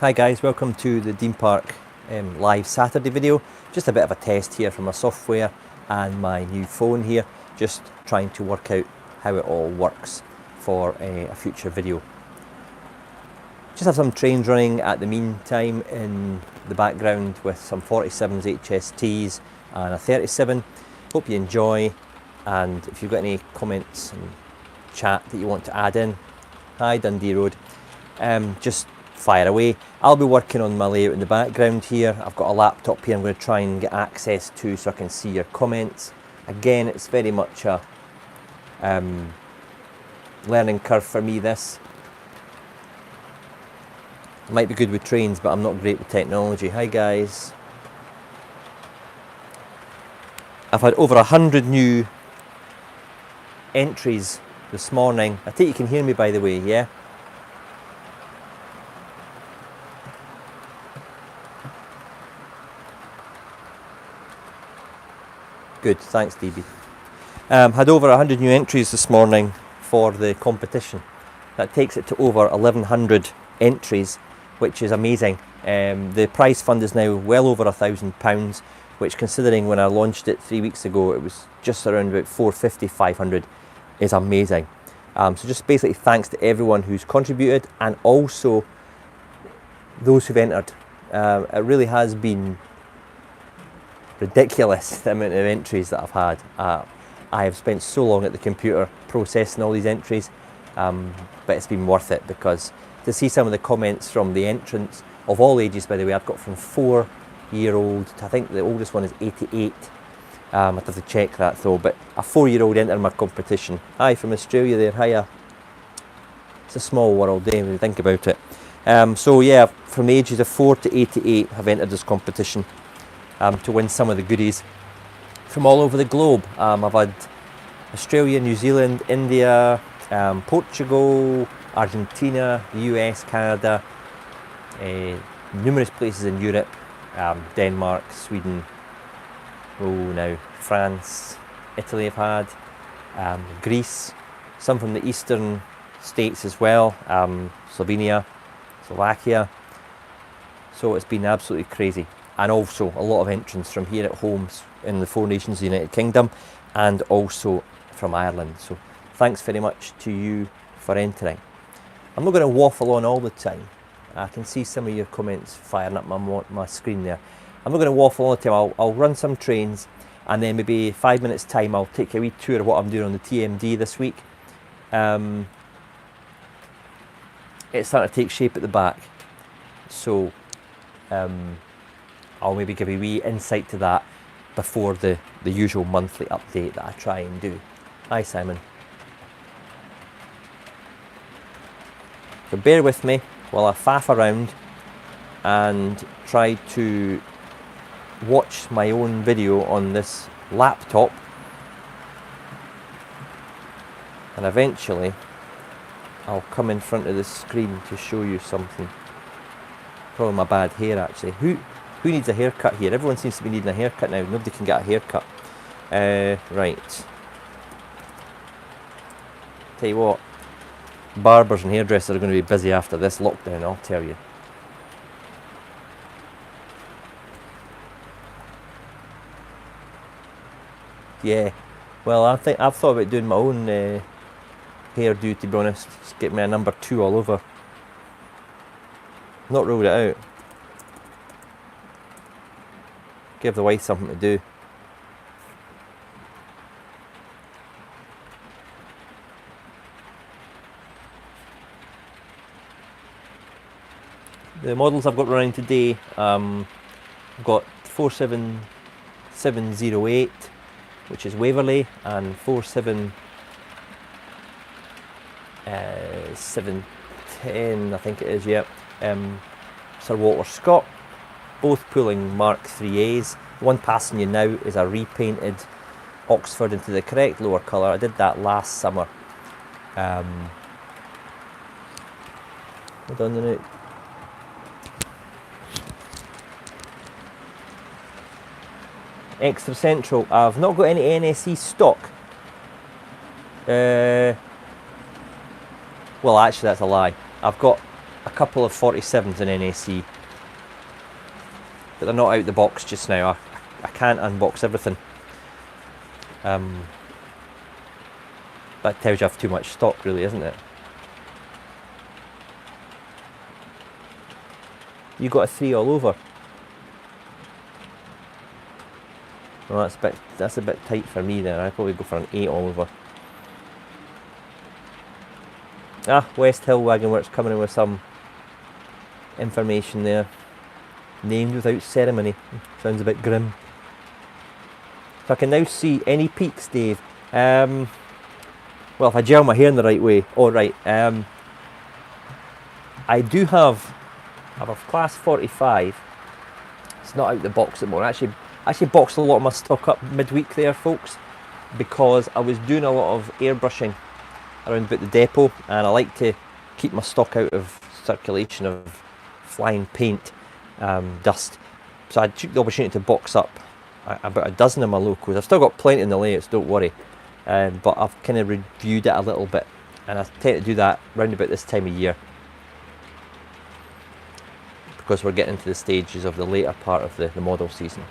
Hi guys, welcome to the Dean Park live Saturday video. Just a bit of a test here from my software and my new phone here, just trying to work out how it all works for a future video. Just have some trains running at the meantime in the background with some 47s HSTs and a 37. Hope you enjoy, and if you've got any comments and chat that you want to add in, hi Dundee Road, just fire away. I'll be working on my layout in the background here. I've got a laptop here I'm going to try and get access to so I can see your comments. Again, it's very much a learning curve for me, this. I might be good with trains, but I'm not great with technology. Hi guys. I've had over 100 new entries this morning. I think you can hear me, by the way, yeah? Good, thanks DB. Had over 100 new entries this morning for the competition. That takes it to over 1,100 entries, which is amazing. The prize fund is now well over £1,000, which, considering when I launched it 3 weeks ago, it was just around about 450, 500, is amazing. So just basically thanks to everyone who's contributed and also those who've entered. It really has been ridiculous, the amount of entries that I've had. I have spent so long at the computer processing all these entries, but it's been worth it, because to see some of the comments from the entrants of all ages, by the way, I've got from 4-year-old to, I think the oldest one is 88. I'd have to check that though, but a 4-year-old entered my competition. Hi from Australia there, hiya. It's a small world, when you think about it. So yeah, from the ages of 4 to 88 have entered this competition to win some of the goodies from all over the globe. I've had Australia, New Zealand, India, Portugal, Argentina, the US, Canada, numerous places in Europe, Denmark, Sweden, now France, Italy I've had, Greece, some from the eastern states as well, Slovenia, Slovakia. So it's been absolutely crazy. And also a lot of entrants from here at home in the 4 nations of the United Kingdom, and also from Ireland. So thanks very much to you for entering. I'm not going to waffle on all the time. I can see some of your comments firing up my screen there. I'm not going to waffle all the time. I'll run some trains, and then maybe 5 minutes time I'll take a wee tour of what I'm doing on the TMD this week. It's starting to take shape at the back. So I'll maybe give a wee insight to that before the usual monthly update that I try and do. Hi Simon. So bear with me while I faff around and try to watch my own video on this laptop, and eventually I'll come in front of the screen to show you something. Probably my bad hair actually. Who needs a haircut here? Everyone seems to be needing a haircut now. Nobody can get a haircut. Right. Tell you what, barbers and hairdressers are going to be busy after this lockdown, I'll tell you. Yeah, well, I've thought about doing my own hairdo, to be honest. Just get me a number 2 all over. Not ruled it out. Give the wife something to do. The models I've got running today, I've got 47708, which is Waverley, and 47710, I think it is, yeah, Sir Walter Scott. Both pulling Mark 3As. The one passing you now is a repainted Oxford into the correct lower colour. I did that last summer. Hold on a minute. Extra Central. I've not got any NSE stock. Well, actually, that's a lie. I've got a couple of 47s in NAC, but they're not out the box just now. I can't unbox everything. That tells you I have too much stock, really, isn't it? You got a 3 all over. Well, that's a bit tight for me then. I'd probably go for an 8 all over. West Hill Wagon Works coming in with some information there. Named without ceremony. Sounds a bit grim. So I can now see any peaks, Dave. Well, if I gel my hair in the right way. Oh, right. I do have a class 45. It's not out the box at the moment. I actually boxed a lot of my stock up midweek there, folks, because I was doing a lot of airbrushing around about the depot, and I like to keep my stock out of circulation of flying paint, dust. So I took the opportunity to box up about a dozen of my locos. I've still got plenty in the layouts, don't worry, but I've kind of reviewed it a little bit, and I tend to do that round about this time of year because we're getting into the stages of the later part of the model season.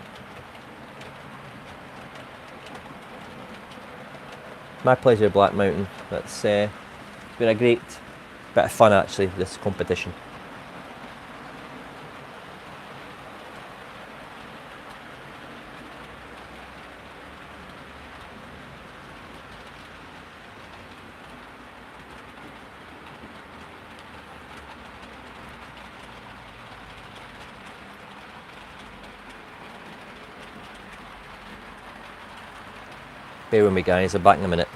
My pleasure, Black Mountain. That's been a great bit of fun, actually, this competition. Bear with me, guys, I'm back in a minute.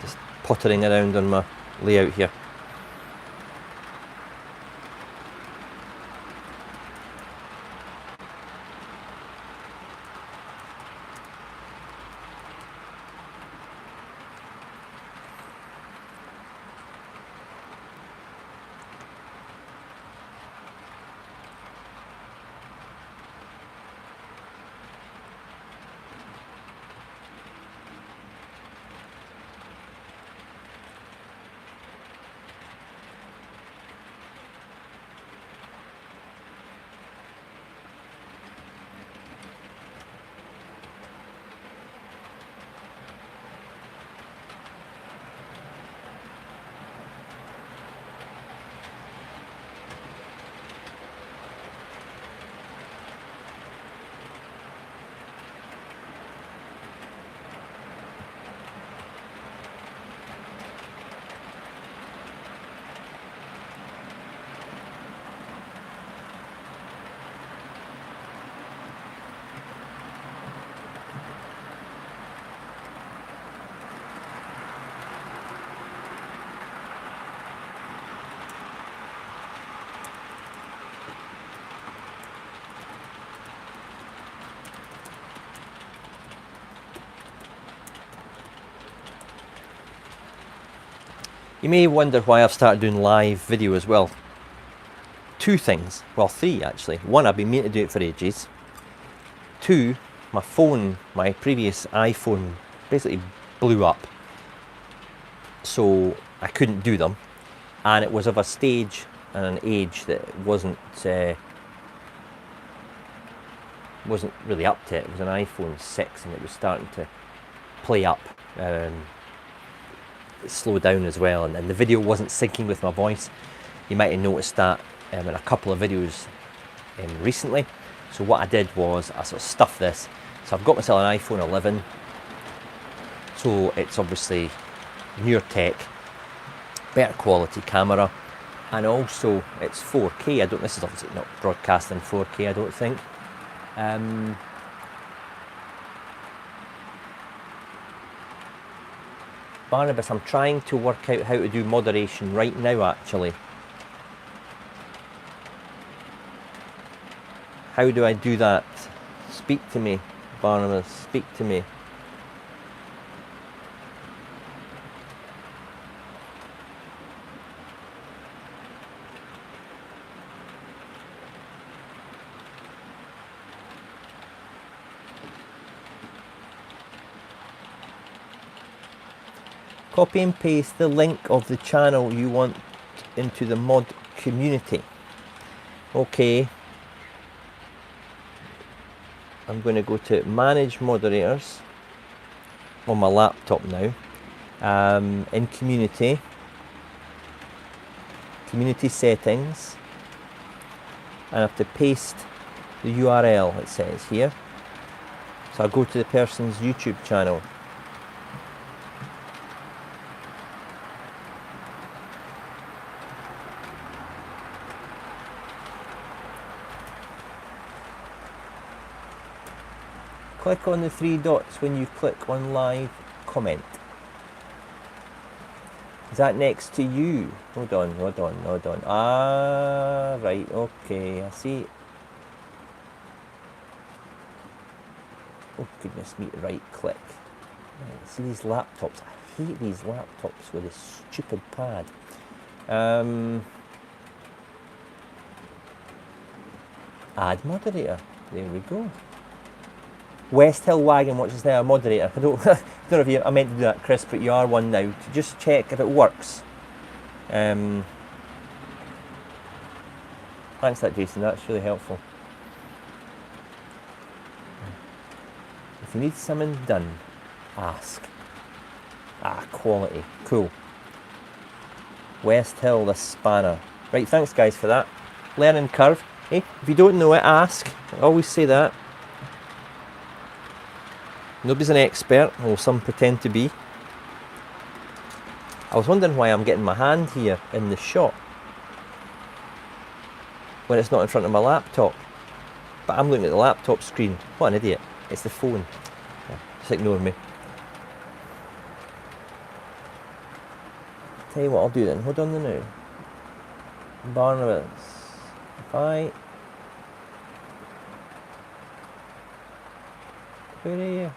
Just pottering around on my layout here. You may wonder why I've started doing live video as well. Two things, well 3 actually. One, I've been meaning to do it for ages. 2, my phone, my previous iPhone basically blew up, so I couldn't do them, and it was of a stage and an age that wasn't really up to it. It was an iPhone 6 and it was starting to play up. Slow down as well, and the video wasn't syncing with my voice. You might have noticed that in a couple of videos recently. So what I did was I sort of stuffed this. So I've got myself an iPhone 11, so it's obviously newer tech, better quality camera, and also it's 4K. This is obviously not broadcasting 4K, I don't think. Barnabas, I'm trying to work out how to do moderation right now, actually. How do I do that? Speak to me, Barnabas, speak to me. Copy and paste the link of the channel you want into the mod community. Okay. I'm going to go to manage moderators on my laptop now. In community settings, and I have to paste the URL it says here. So I'll go to the person's YouTube channel. Click on the three dots when you click on live comment. Is that next to you? Hold on. Ah, right, okay, I see. Oh goodness me, right click. Right, see these laptops, I hate these laptops with this stupid pad. Add moderator, there we go. West Hill Wagon watches now a moderator. I don't know if I meant to do that, Chris, but you are one now. To just check if it works. Thanks for that, Jason. That's really helpful. If you need something done, ask. Ah, quality. Cool. West Hill, the spanner. Right, thanks guys for that. Learning curve. Hey, if you don't know it, ask. I always say that. Nobody's an expert, or some pretend to be. I was wondering why I'm getting my hand here in the shot when it's not in front of my laptop. But I'm looking at the laptop screen. What an idiot. It's the phone. Yeah, just ignore me. Tell you what I'll do then. Hold on now. Barnabas. If I... Where are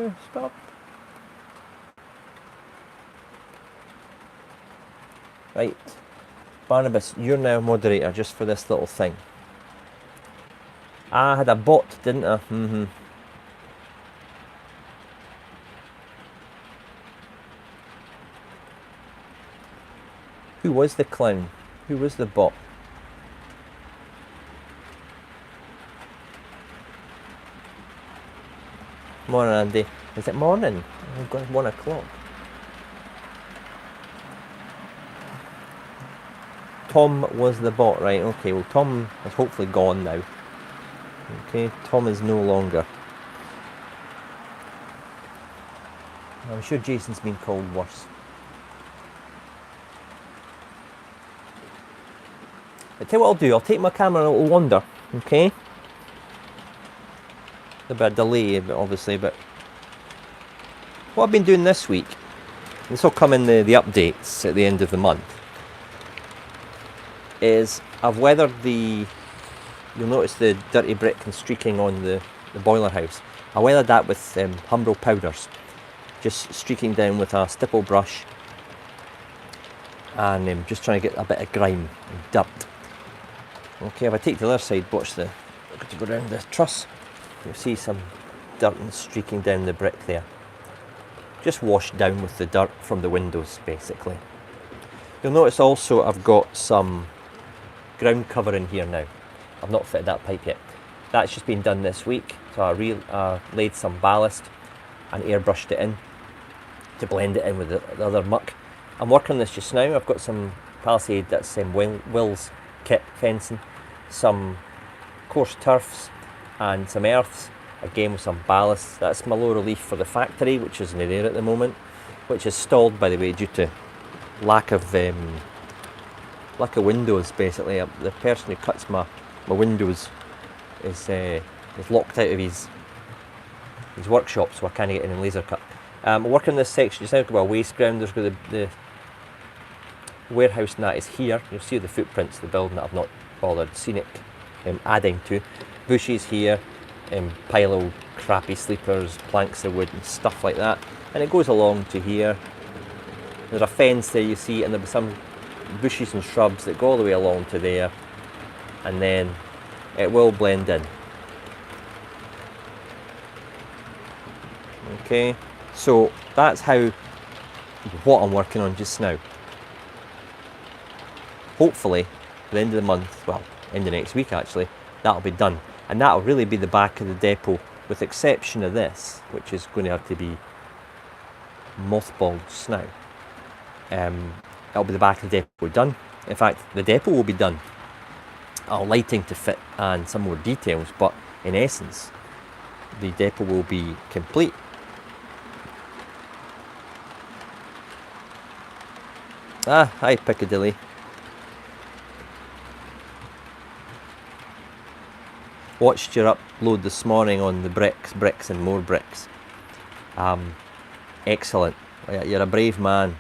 you? Stop. Right. Barnabas, you're now moderator just for this little thing. I had a bot, didn't I? Who was the clown? Who was the bot? Morning, Andy. Is it morning? Oh God, 1 o'clock. Tom was the bot, right? Okay, well Tom is hopefully gone now. Okay, Tom is no longer. I'm sure Jason's been called worse. I'll tell you what I'll do. I'll take my camera and a little wander. Okay. A bit of delay, obviously, but what I've been doing this week, this will come in the updates at the end of the month, is I've weathered the, you'll notice the dirty brick and streaking on the boiler house. I weathered that with Humbrol powders, just streaking down with a stipple brush and just trying to get a bit of grime and dirt. Okay, if I take the other side, watch the, I've got to go around the truss. You'll see some dirt and streaking down the brick there. Just washed down with the dirt from the windows, basically. You'll notice also I've got some ground cover in here now. I've not fitted that pipe yet. That's just been done this week. So I laid some ballast and airbrushed it in to blend it in with the other muck. I'm working on this just now. I've got some Palisade, that's Will's kit fencing, some coarse turfs, and some earths, again with some ballast. That's my low relief for the factory, which isn't there at the moment, which is stalled, by the way, due to lack of windows. Basically, the person who cuts my windows is locked out of his workshop, so I can't get in and laser cut. I'm working this section just now. Got a waste ground. There's got the warehouse, and that is here. You'll see the footprints of the building that I've not bothered scenic adding to. Bushes here, pile of crappy sleepers, planks of wood and stuff like that, and it goes along to here. There's a fence there, you see, and there'll be some bushes and shrubs that go all the way along to there, and then it will blend in. Okay, so that's what I'm working on just now. Hopefully the end of the month, well, end of next week actually, that'll be done. And that'll really be the back of the depot, with the exception of this, which is going to have to be mothballed now. That'll be the back of the depot done. In fact, the depot will be done. Lighting to fit and some more details, but in essence, the depot will be complete. Hi Piccadilly. Watched your upload this morning on the bricks and more bricks. Excellent. You're a brave man,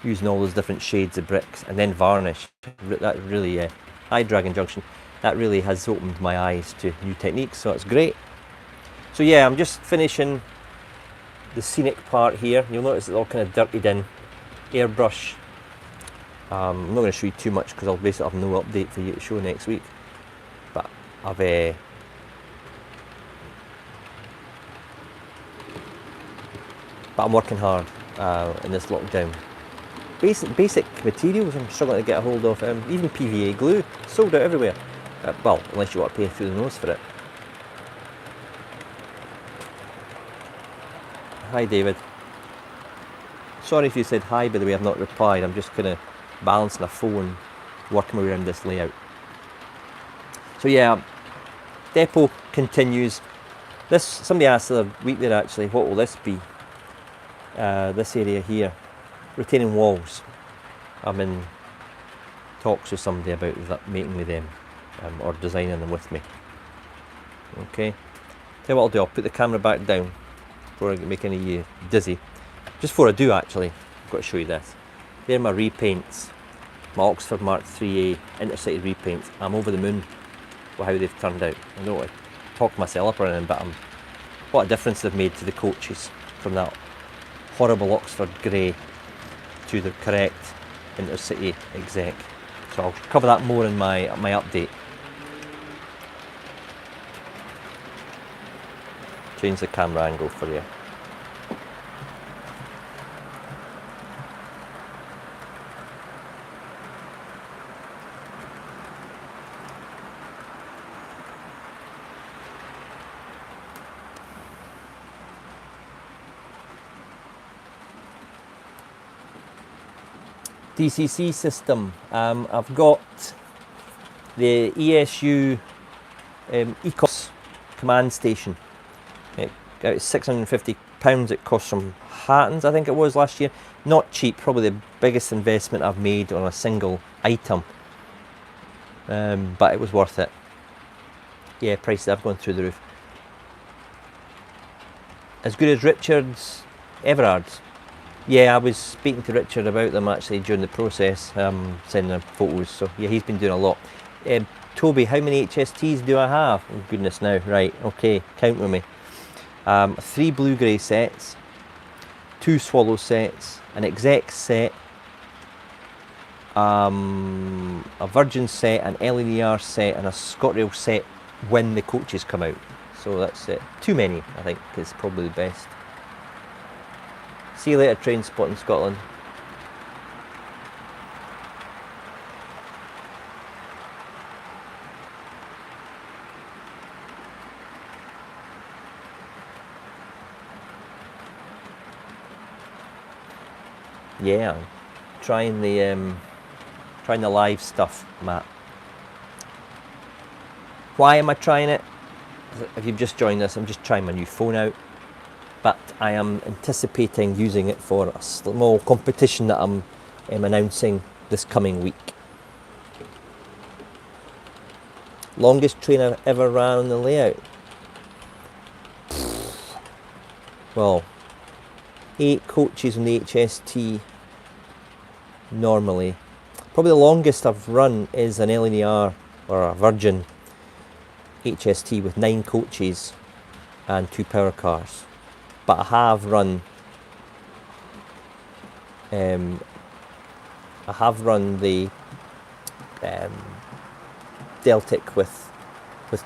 using all those different shades of bricks and then varnish. That really, hi Dragon Junction, that really has opened my eyes to new techniques, so it's great. So yeah, I'm just finishing the scenic part here. You'll notice it's all kind of dirtied in, airbrush. I'm not going to show you too much because I'll basically have no update for you to show next week. But but I'm working hard in this lockdown. Basic materials I'm struggling to get a hold of. Even PVA glue, sold out everywhere. Well, unless you want to pay through the nose for it. Hi David. Sorry if you said hi, by the way, I've not replied. I'm just kind of balancing a phone, working my way around this layout. So yeah, depot continues. Somebody asked the other week there actually, what will this be? This area here, retaining walls. I'm in talks with somebody about that, making with them, or designing them with me. Okay, tell you what I'll do, I'll put the camera back down before I make any of you dizzy. Just before I do actually, I've got to show you this. They're my repaints, my Oxford Mark 3A Intercity repaints. I'm over the moon with how they've turned out. I don't want to talk myself up or anything, but what a difference they've made to the coaches from that horrible Oxford grey to the correct Intercity exec. So I'll cover that more in my update. Change the camera angle for you. DCC system. I've got the ESU ECOS command station. About £650 it cost from Hattons, I think it was last year. Not cheap, probably the biggest investment I've made on a single item. But it was worth it. Yeah, prices have gone through the roof. As good as Richard's Everard's. Yeah, I was speaking to Richard about them actually during the process, sending him photos, so yeah, he's been doing a lot. Toby, how many HSTs do I have? Oh goodness now, right, okay, count with me. 3 blue-grey sets, 2 swallow sets, an exec set, a Virgin set, an LNER set, and a ScotRail set when the coaches come out. So that's it. Too many, I think, is probably the best. See you later, Train Spot in Scotland. Yeah, trying the live stuff, Matt. Why am I trying it? If you've just joined us, I'm just trying my new phone out. But I am anticipating using it for a small competition that I'm announcing this coming week. Longest train I've ever ran on the layout? Well, 8 coaches on the HST normally. Probably the longest I've run is an LNER or a Virgin HST with 9 coaches and 2 power cars. But I have run the Deltic with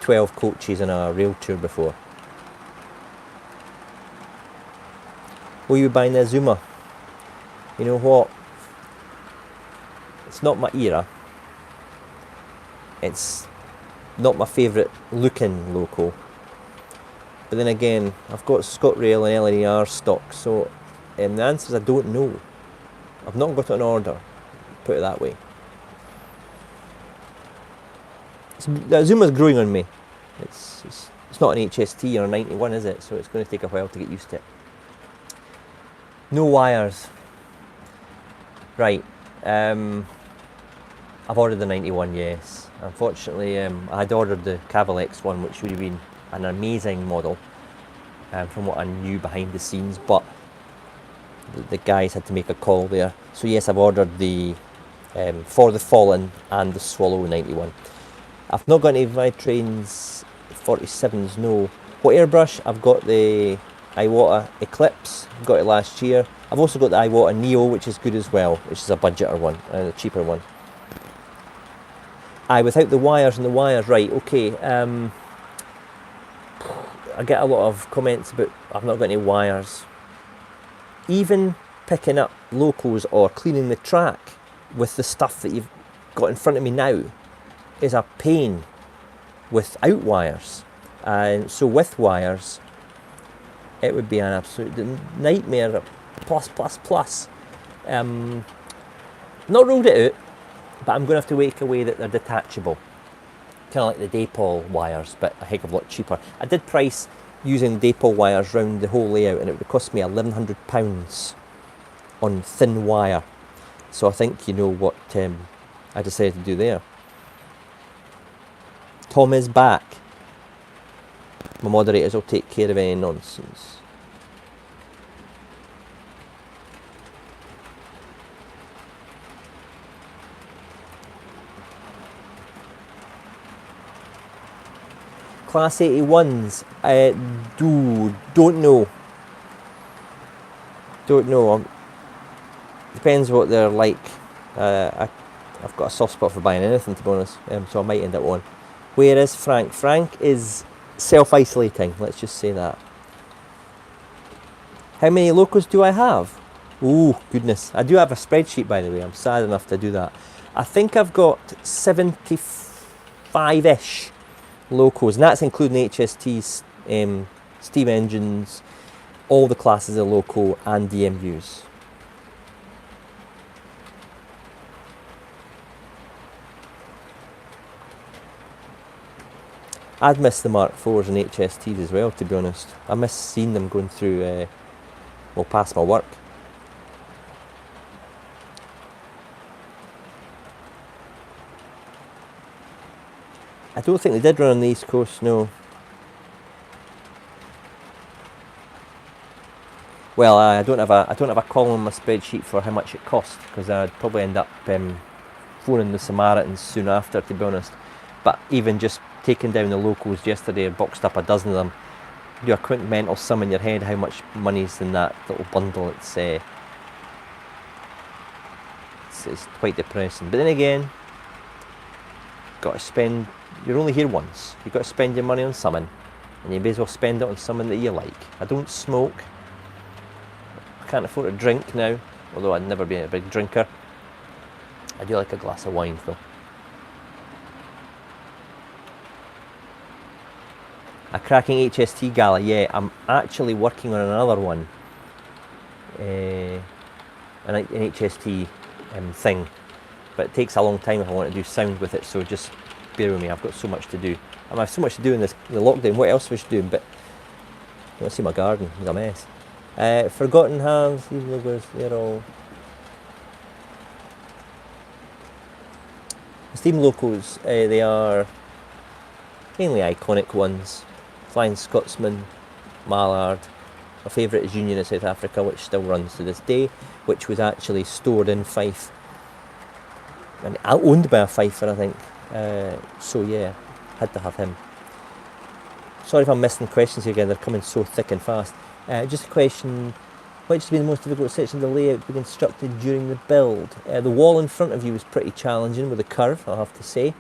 12 coaches in a rail tour before. Will you buy the Azuma? You know what? It's not my era. It's not my favourite looking loco. But then again, I've got ScotRail and LNER stock, so the answer is I don't know. I've not got it on order, put it that way. The Azuma's growing on me. It's not an HST or a 91, is it? So it's going to take a while to get used to it. No wires. Right. I've ordered the 91, yes. Unfortunately, I had ordered the Cavalex one, which would have been an amazing model from what I knew behind the scenes, but the guys had to make a call there. So yes, I've ordered the For the Fallen and the Swallow 91. I've not got any Vitrains 47s, no. What airbrush? I've got the Iwata Eclipse, got it last year. I've also got the Iwata Neo, which is good as well, which is a budgeter one, and a cheaper one. Without the wires, and the wires, right, okay. I get a lot of comments about I've not got any wires. Even picking up locos or cleaning the track with the stuff that you've got in front of me now is a pain without wires. And so with wires, it would be an absolute nightmare, plus. Not ruled it out, but I'm going to have to make a way that they're detachable. Kind of like the Daypol wires, but a heck of a lot cheaper. I did price using Daypol wires round the whole layout, and it would cost me £1,100 on thin wire. So I think you know what I decided to do there. Tom is back. My moderators will take care of any nonsense. Class 81s, don't know. Depends what they're like. I've got a soft spot for buying anything, to be honest, so I might end up on. Where is Frank? Frank is self-isolating, let's just say that. How many locos do I have? Oh, goodness. I do have a spreadsheet, by the way. I'm sad enough to do that. I think I've got 75-ish locos, and that's including HSTs, steam engines, all the classes of loco, and DMUs. I'd miss the Mark IVs and HSTs as well, to be honest. I miss seeing them going through, past my work. I don't think they did run on the East Coast, no. Well, I don't have a column on my spreadsheet for how much it cost, because I'd probably end up phoning the Samaritans soon after, to be honest. But even just taking down the locals yesterday, I boxed up a dozen of them. Do a quick mental sum in your head how much money's in that little bundle. It's quite depressing. But then again, got to spend. You're only here once. You've got to spend your money on something, and you may as well spend it on something that you like. I don't smoke. I can't afford to drink now, although I'd never been a big drinker. I do like a glass of wine though. A cracking HST gala, yeah. I'm actually working on another one, an HST thing, but it takes a long time if I want to do sound with it. So just bear with me. I've got so much to do. I have so much to do in the lockdown. What else was I doing? But you want to see my garden? It's a mess. Forgotten Halves. These logos, they're all Steam locos. They are mainly iconic ones. Flying Scotsman, Mallard. My favourite is Union of South Africa, which still runs to this day, which was actually stored in Fife and owned by a Fifer, I think. So yeah, had to have him. Sorry if I'm missing questions here again, they're coming so thick and fast. Just a question, which has been the most difficult section of the layout to be constructed during the build? The wall in front of you was pretty challenging with the curve, I'll have to say.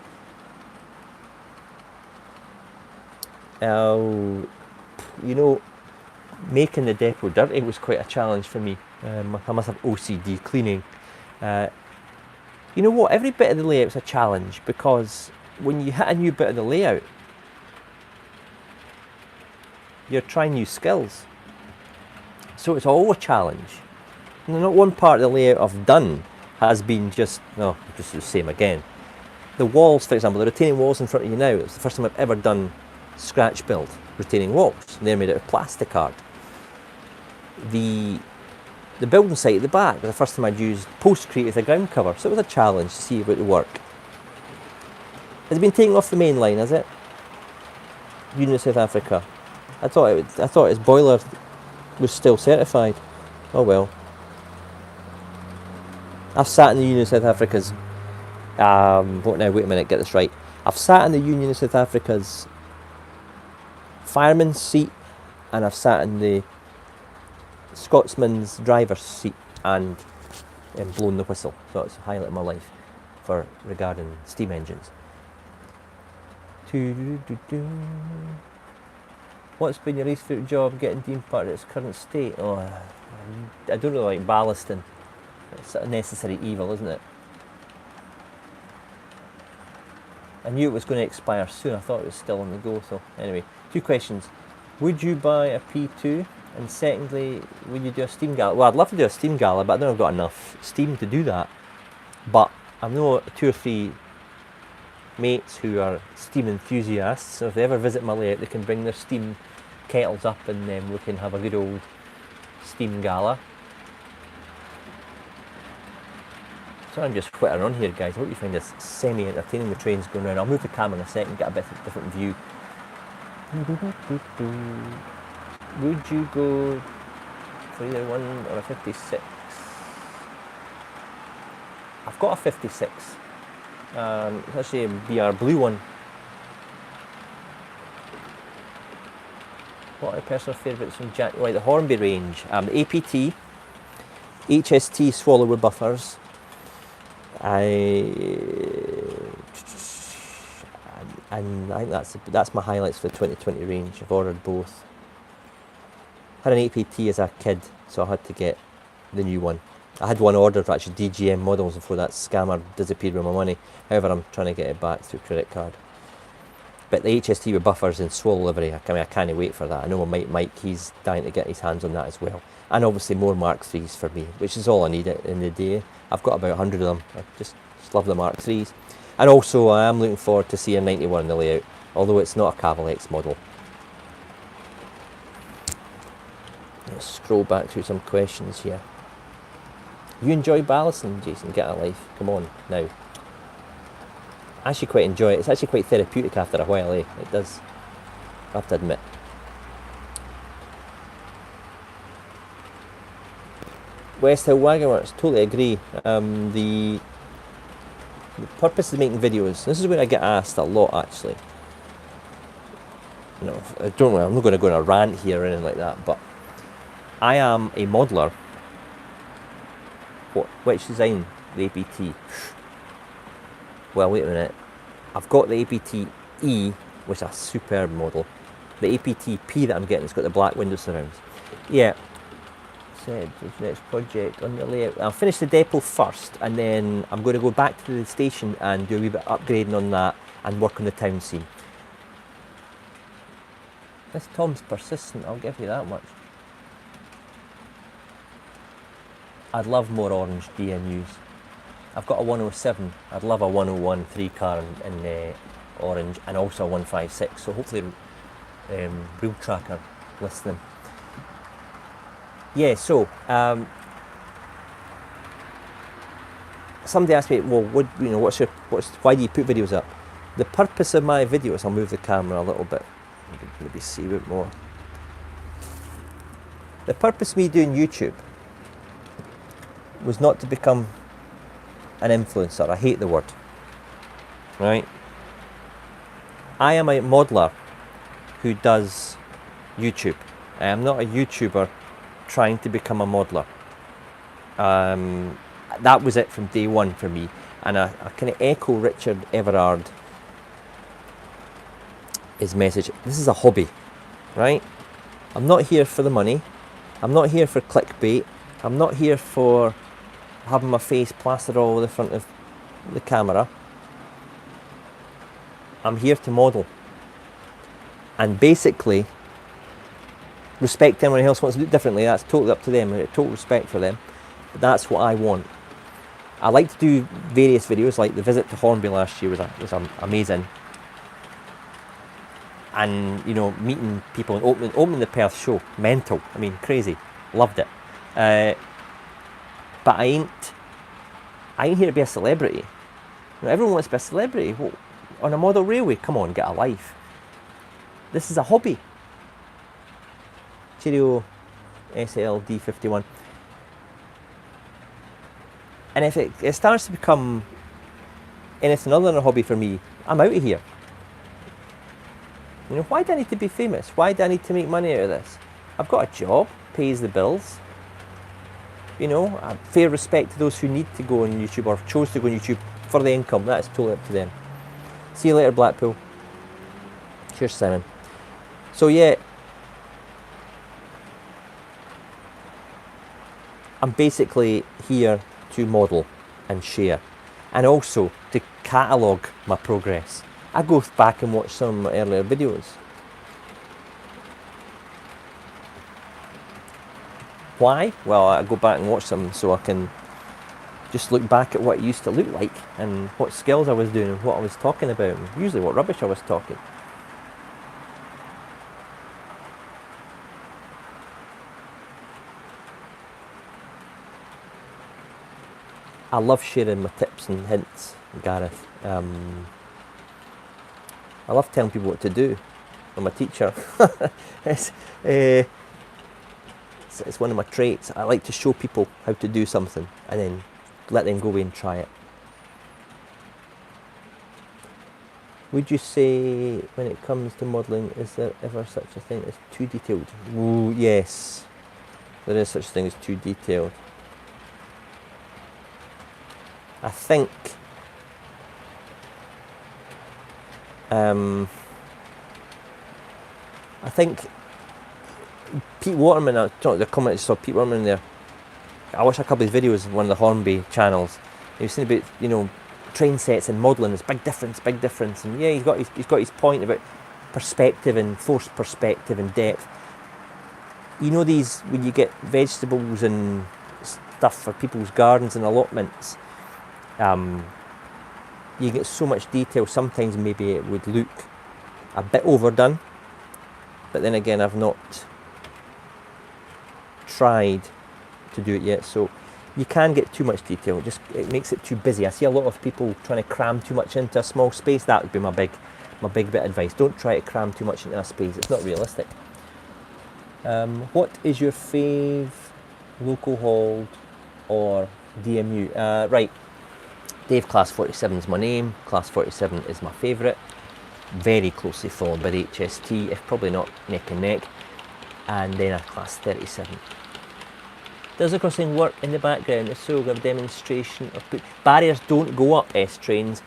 Making the depot dirty was quite a challenge for me. I must have OCD cleaning. You know what, every bit of the layout's a challenge, because when you hit a new bit of the layout, you're trying new skills. So it's all a challenge. Not one part of the layout I've done has been just the same again. The walls, for example, the retaining walls in front of you now, it's the first time I've ever done scratch build retaining walls. And they're made out of plastic art. The building site at the back was the first time I'd used Postcrete as a ground cover, so it was a challenge to see if it would work. Has it been taken off the main line, has it? Union of South Africa. I thought its boiler was still certified. Oh well. I've sat in the Union of South Africa's wait a minute, get this right. I've sat in the Union of South Africa's fireman's seat, and I've sat in the Scotsman's driver's seat and blown the whistle. So it's a highlight of my life regarding steam engines. What's been your least favourite job getting deemed part of its current state? Oh, I don't really like ballasting. It's a necessary evil, isn't it? I knew it was going to expire soon. I thought it was still on the go. So anyway, 2 questions. Would you buy a P2? And secondly, would you do a steam gala? Well, I'd love to do a steam gala, but I don't have got enough steam to do that. But I know 2 or 3 mates who are steam enthusiasts, so if they ever visit my layout, they can bring their steam kettles up and then we can have a good old steam gala. So I'm just whittering on here, guys. I hope you find this semi-entertaining. The train's going round. I'll move the camera in a second, get a bit of a different view. Would you go for either 1 or a 56? I've got a 56. It's actually a BR blue one. What are personal favourites from Jack? Right, the Hornby range. The APT, HST Swallower buffers. And I think that's my highlights for the 2020 range. I've ordered both. I had an APT as a kid, so I had to get the new one. I had one ordered for actually DGM models before that scammer disappeared with my money. However, I'm trying to get it back through credit card. But the HST with buffers in Swallow livery, I can't wait for that. I know my mate Mike, he's dying to get his hands on that as well. And obviously more Mark 3s for me, which is all I need in the day. I've got about 100 of them. I just love the Mark 3s. And also I am looking forward to seeing 91 in the layout, although it's not a Caval X model. Let's scroll back through some questions here. You enjoy ballasting, Jason? Get a life. Come on, now. I actually quite enjoy it. It's actually quite therapeutic after a while, eh? It does. I have to admit. West Hill Wagonworks, totally agree. The purpose of making videos, this is where I get asked a lot actually. You know, I'm not going to go on a rant here or anything like that, but I am a modeller. Which design? The APT. Well, wait a minute. I've got the APT E, which is a superb model. The APT P that I'm getting has got the black window surrounds. Yeah. Said next project on the layout. I'll finish the depot first, and then I'm going to go back to the station and do a wee bit of upgrading on that and work on the town scene. This Tom's persistent, I'll give you that much. I'd love more orange DNUs. I've got a 107. I'd love a 101 3-car in orange, and also a 156. So hopefully, Real Tracker listening. Yeah. So somebody asked me, well, why do you put videos up? The purpose of my videos. I'll move the camera a little bit. Maybe see a bit more. The purpose of me doing YouTube was not to become an influencer. I hate the word. Right? I am a modeller who does YouTube. I am not a YouTuber trying to become a modeller. That was it from day one for me. And I kind of echo Richard Everard, his message. This is a hobby, right? I'm not here for the money. I'm not here for clickbait. I'm not here for having my face plastered all over the front of the camera. I'm here to model. And basically, respect anyone else wants to do it differently. That's totally up to them. I have total respect for them. But that's what I want. I like to do various videos, like the visit to Hornby last year was amazing. And, you know, meeting people and opening the Perth show, mental. I mean, crazy. Loved it. But I ain't here to be a celebrity. You know, everyone wants to be a celebrity. Well, on a model railway, come on, get a life. This is a hobby. Cheerio, SLD51. And if it starts to become anything other than a hobby for me, I'm out of here. You know, why do I need to be famous? Why do I need to make money out of this? I've got a job, pays the bills. You know, I have fair respect to those who need to go on YouTube or chose to go on YouTube for the income. That's totally up to them. See you later, Blackpool. Cheers, Simon. So yeah, I'm basically here to model and share, and also to catalogue my progress. I go back and watch some of my earlier videos. Why? Well, I go back and watch them so I can just look back at what it used to look like and what skills I was doing and what I was talking about, and usually what rubbish I was talking. I love sharing my tips and hints, Gareth. I love telling people what to do. I'm a teacher. it's one of my traits. I like to show people how to do something and then let them go away and try it. Would you say, when it comes to modelling, is there ever such a thing as too detailed? Ooh, yes. There is such a thing as too detailed. I think Pete Waterman, I talked the comment I saw Pete Waterman there. I watched a couple of his videos on one of the Hornby channels. He was saying about, you know, train sets and modelling. There's big difference. And yeah, he's got his point about perspective and forced perspective and depth. You know, these, when you get vegetables and stuff for people's gardens and allotments, you get so much detail. Sometimes maybe it would look a bit overdone, but then again, I've not tried to do it yet. So you can get too much detail. It makes it too busy. I see a lot of people trying to cram too much into a small space. That would be my big bit of advice. Don't try to cram too much into a space. It's not realistic. What is your fave local hold or DMU? Right. Dave Class 47 is my name. Class 47 is my favourite. Very closely followed by the HST, if probably not neck and neck. And then a Class 37. Does the crossing work in the background? If so, give a demonstration of barriers don't go up S-trains.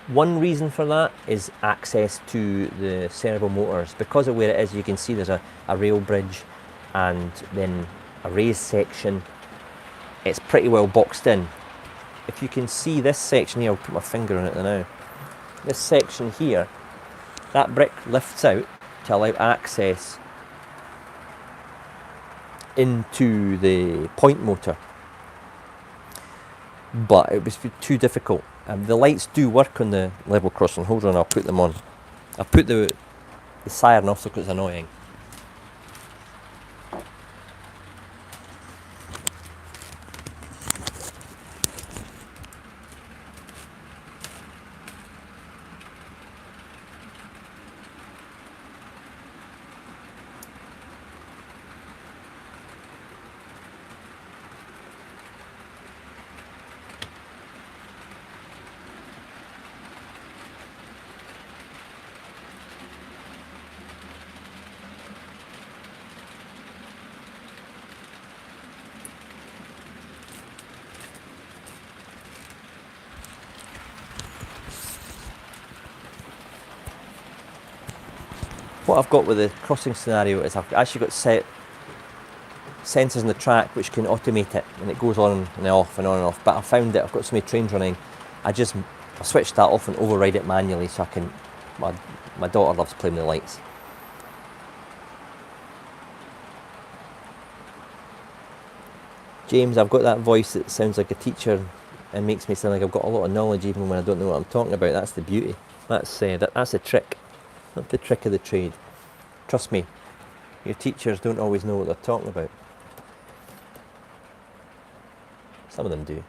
One reason for that is access to the servo motors. Because of where it is, you can see there's a rail bridge and then a raised section. It's pretty well boxed in. If you can see this section here, I'll put my finger on it now. This section here, that brick lifts out to allow access into the point motor. But it was too difficult. The lights do work on the level crossing. Hold on, I'll put them on. I'll put the siren off because it's annoying. What I've got with the crossing scenario is I've actually got set sensors in the track which can automate it, and it goes on and off and on and off. But I found that I've got so many trains running, I switched that off and override it manually so I can my daughter loves playing with the lights. James, I've got that voice that sounds like a teacher and makes me sound like I've got a lot of knowledge even when I don't know what I'm talking about. That's the beauty. That's a trick. That's the trick of the trade. Trust me, your teachers don't always know what they're talking about. Some of them do.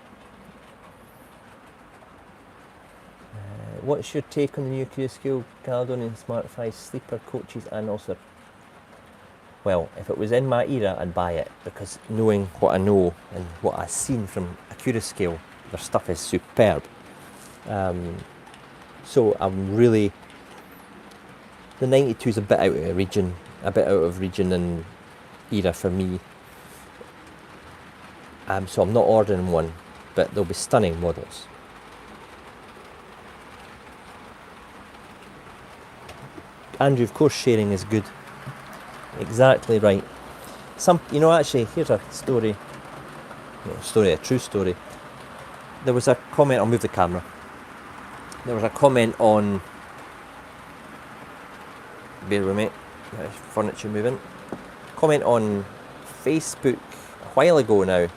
What's your take on the new Cruisescale Caledonian Smart 5 sleeper coaches and also? Well, if it was in my era, I'd buy it, because knowing what I know and what I've seen from a Cruisescale, their stuff is superb. So I'm really, the 92 is a bit out of region and era for me. So I'm not ordering one, but they'll be stunning models. Andrew, of course sharing is good. Exactly right. Actually, here's a story. A true story. There was a comment, I'll move the camera. There was a comment on, bear with me, furniture moving. Comment on Facebook a while ago now.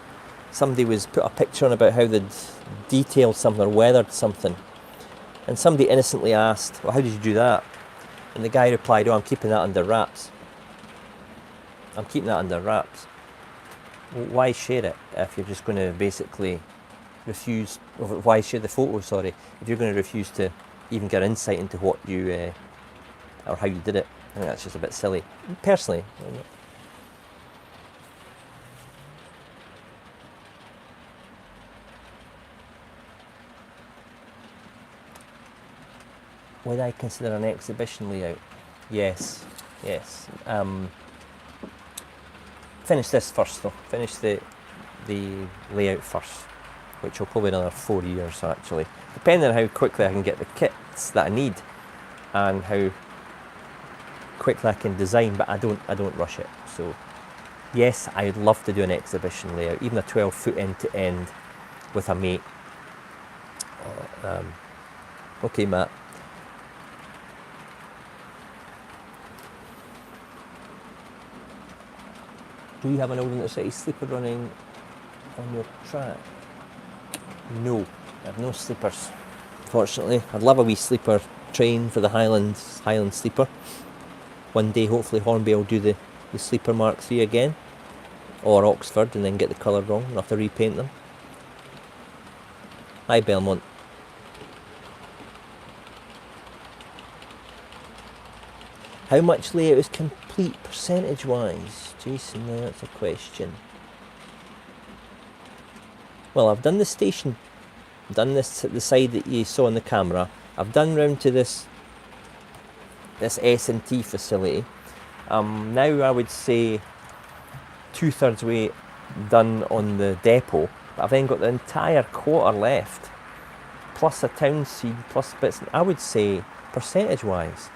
Somebody was put a picture on about how they'd detailed something or weathered something. And somebody innocently asked, well, how did you do that? And the guy replied, oh, I'm keeping that under wraps. I'm keeping that under wraps. Well, why share it if you're just going to basically refuse, or why share the photo, sorry, if you're going to refuse to even get insight into what you, or how you did it? I think that's just a bit silly, personally. Would I consider an exhibition layout? Yes. Finish this first though. Finish the layout first, which will probably another 4 years actually, depending on how quickly I can get the kits that I need and how quickly I can design. But I don't rush it. So yes, I'd love to do an exhibition layout, even a 12-foot end to end with a mate. Okay, Matt. Do you have an old Intercity sleeper running on your track? No, I have no sleepers, fortunately. I'd love a wee sleeper train for the Highland sleeper. One day, hopefully, Hornby will do the sleeper Mark III again, or Oxford, and then get the colour wrong and have to repaint them. Hi, Belmont. How much layout is complete percentage-wise? Jason, now that's a question. Well, I've done the station, done this at the side that you saw on the camera. I've done round to this S&T facility. Now I would say 2/3 way done on the depot, but I've then got the entire quarter left, plus a town seed, plus bits. I would say percentage-wise,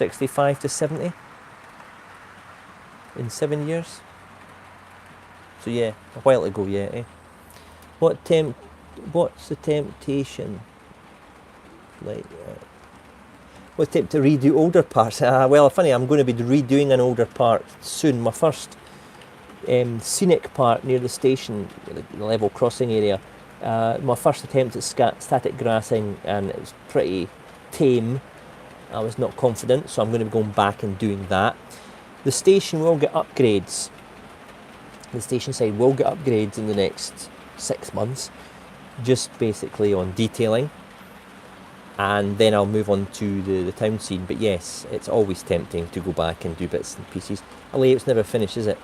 65 to 70 in 7 years. So yeah, a while to go yet. What's the temptation? Like, what's the to redo older parts? Well, funny, I'm going to be redoing an older part soon. My first scenic part near the station, the level crossing area. My first attempt at static grassing, and it was pretty tame. I was not confident, so I'm going to be going back and doing that. The station will get upgrades. The station side will get upgrades in the next 6 months, just basically on detailing, and then I'll move on to the town scene. But yes, it's always tempting to go back and do bits and pieces. A layout's never finished, is it?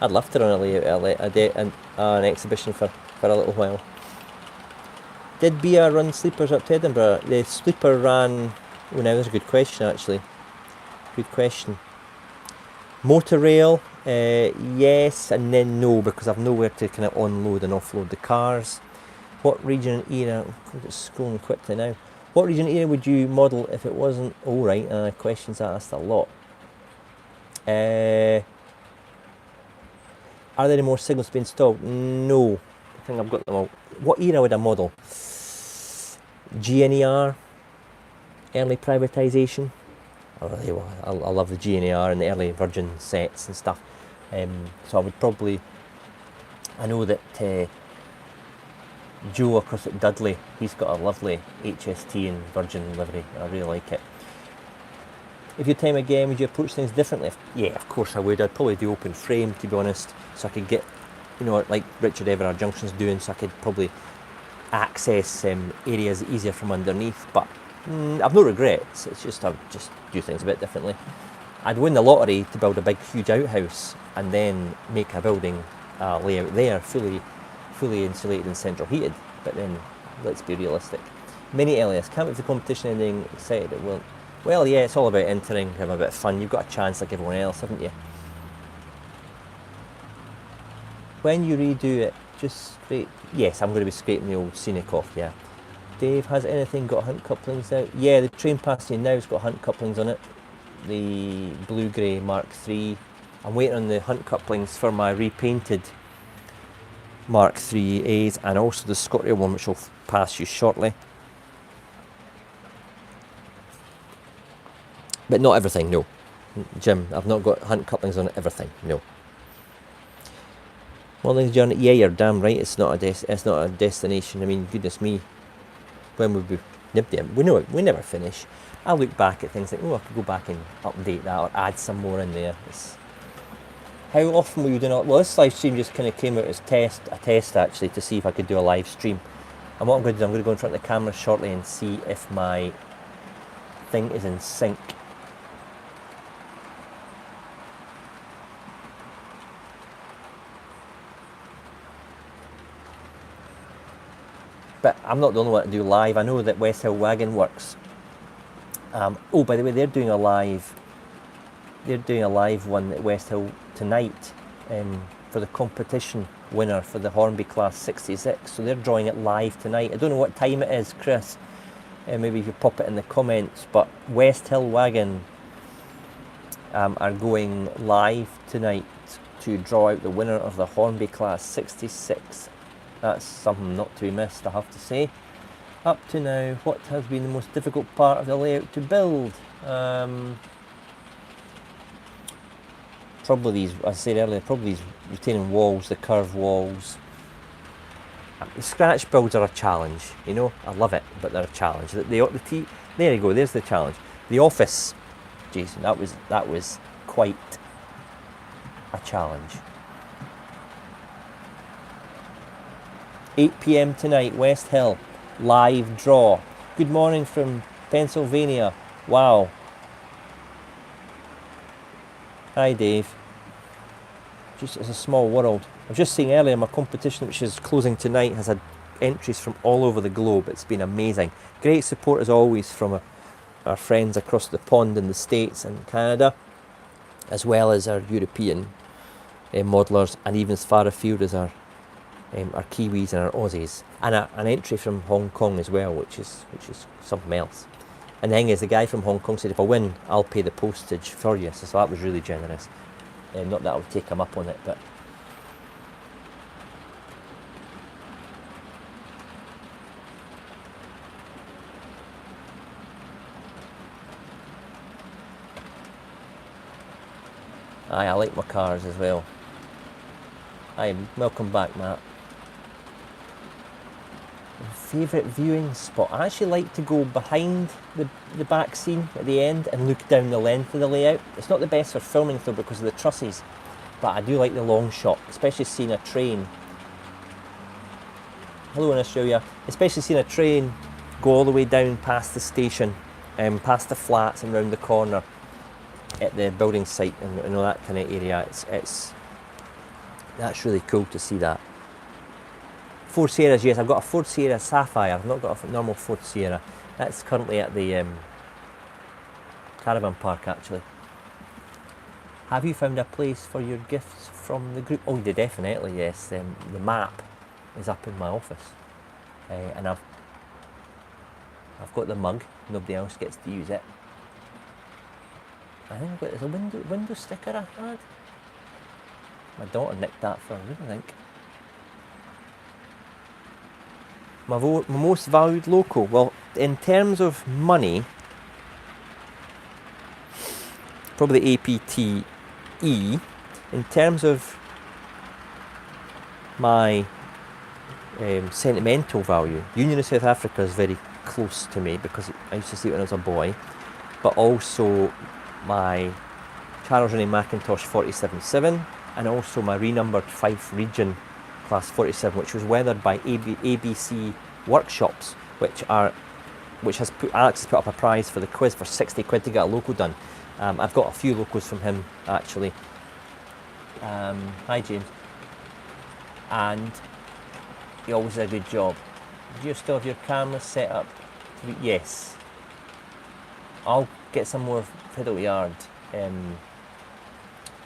I'd love to run a layout, an exhibition for a little while. Did BR run sleepers up to Edinburgh? The sleeper ran, oh now there's a good question actually. Good question. Motorrail, yes and then no, because I've nowhere to kind of unload and offload the cars. What region and era, I'm just scrolling quickly now. What region and era would you model if it wasn't, questions asked a lot. Are there any more signals to be installed? No. I think I've got them all. What era would I model? GNER, early privatisation. I love the GNER and the early Virgin sets and stuff. So I would probably, I know that Joe across at Dudley, he's got a lovely HST and Virgin livery. I really like it. If you time again, would you approach things differently? Yeah, of course I would. I'd probably do open frame, to be honest, so I could get, you know, like Richard Everard Junction's doing, so I could probably access areas easier from underneath. But I've no regrets. It's just I'd just do things a bit differently. I'd win the lottery to build a big, huge outhouse and then make a building layout there, fully insulated and central heated. But then, let's be realistic. Many Elias, can't wait for the competition ending. Excited it won't. Well, yeah, it's all about entering, having a bit of fun. You've got a chance like everyone else, haven't you? When you redo it, just scrape. Yes, I'm going to be scraping the old Scenic off, yeah. Dave, has anything got Hunt couplings out? Yeah, the train passing now has got Hunt couplings on it. The Blue Grey Mark III. I'm waiting on the Hunt couplings for my repainted Mark III's and also the ScotRail one, which will pass you shortly. But not everything, no. Jim, I've not got Hunt couplings on everything, no. Morning journey, yeah, you're damn right. It's not a destination. I mean, goodness me, when would we nib them? We know it. We never finish. I look back at things like, oh, I could go back and update that or add some more in there. How often were you doing it? Well, this live stream just kind of came out as a test actually, to see if I could do a live stream. And what I'm going to do, I'm going to go in front of the camera shortly and see if my thing is in sync. But I'm not the only one to do live. I know that West Hill Wagon Works. Oh, by the way, they're doing a live one at West Hill tonight for the competition winner for the Hornby Class 66. So they're drawing it live tonight. I don't know what time it is, Chris. Maybe you could pop it in the comments. But West Hill Wagon are going live tonight to draw out the winner of the Hornby Class 66. That's something not to be missed, I have to say. Up to now, what has been the most difficult part of the layout to build? Probably these, as I said earlier, probably these retaining walls, the curved walls. The scratch builds are a challenge, you know. I love it, but they're a challenge. There you go. There's the challenge. The office, Jason, that was quite a challenge. 8 p.m. tonight, West Hill, live draw. Good morning from Pennsylvania. Wow. Hi, Dave. It's a small world. I was just saying earlier, my competition, which is closing tonight, has had entries from all over the globe. It's been amazing. Great support as always from our friends across the pond in the States and Canada, as well as our European modelers, and even as far afield as our Kiwis and our Aussies, and an entry from Hong Kong as well, which is something else. And the thing is, the guy from Hong Kong said, if I win, I'll pay the postage for you. So that was really generous. Not that I would take him up on it, but aye, I like my cars as well. Aye, welcome back, Matt. Favourite viewing spot? I actually like to go behind the back scene at the end and look down the length of the layout. It's not the best for filming though because of the trusses, but I do like the long shot, especially seeing a train. Hello in Australia. Especially seeing a train go all the way down past the station, past the flats and round the corner at the building site and all that kind of area. That's really cool to see that. Ford Sierras, yes, I've got a Ford Sierra Sapphire. I've not got a normal Ford Sierra. That's currently at the caravan park, actually. Have you found a place for your gifts from the group? Oh, definitely, yes. The map is up in my office, and I've got the mug. Nobody else gets to use it. I think there's a window sticker I had. My daughter nicked that for a reason, I think. My most valued local. Well, in terms of money, probably APTE. In terms of my sentimental value, Union of South Africa is very close to me because I used to see it when I was a boy, but also my Charles Rennie Mackintosh 47-7 and also my renumbered Fife Region Class 47, which was weathered by ABC Workshops, which has put Alex has put up a prize for the quiz for 60 quid to get a loco done. I've got a few locos from him actually. Hi James. And he always does a good job. Do you still have your camera set up? Yes. I'll get some more Fiddle Yard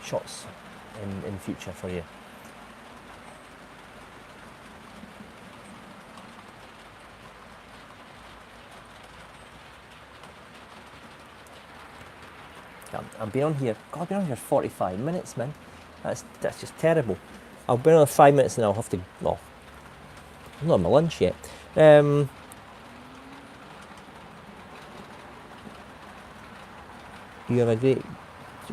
shots in future for you. I've been on here. God, I've been on here 45 minutes, man. That's just terrible. I'll be on another 5 minutes and I'll have to. Well, I'm not on my lunch yet. You have a great.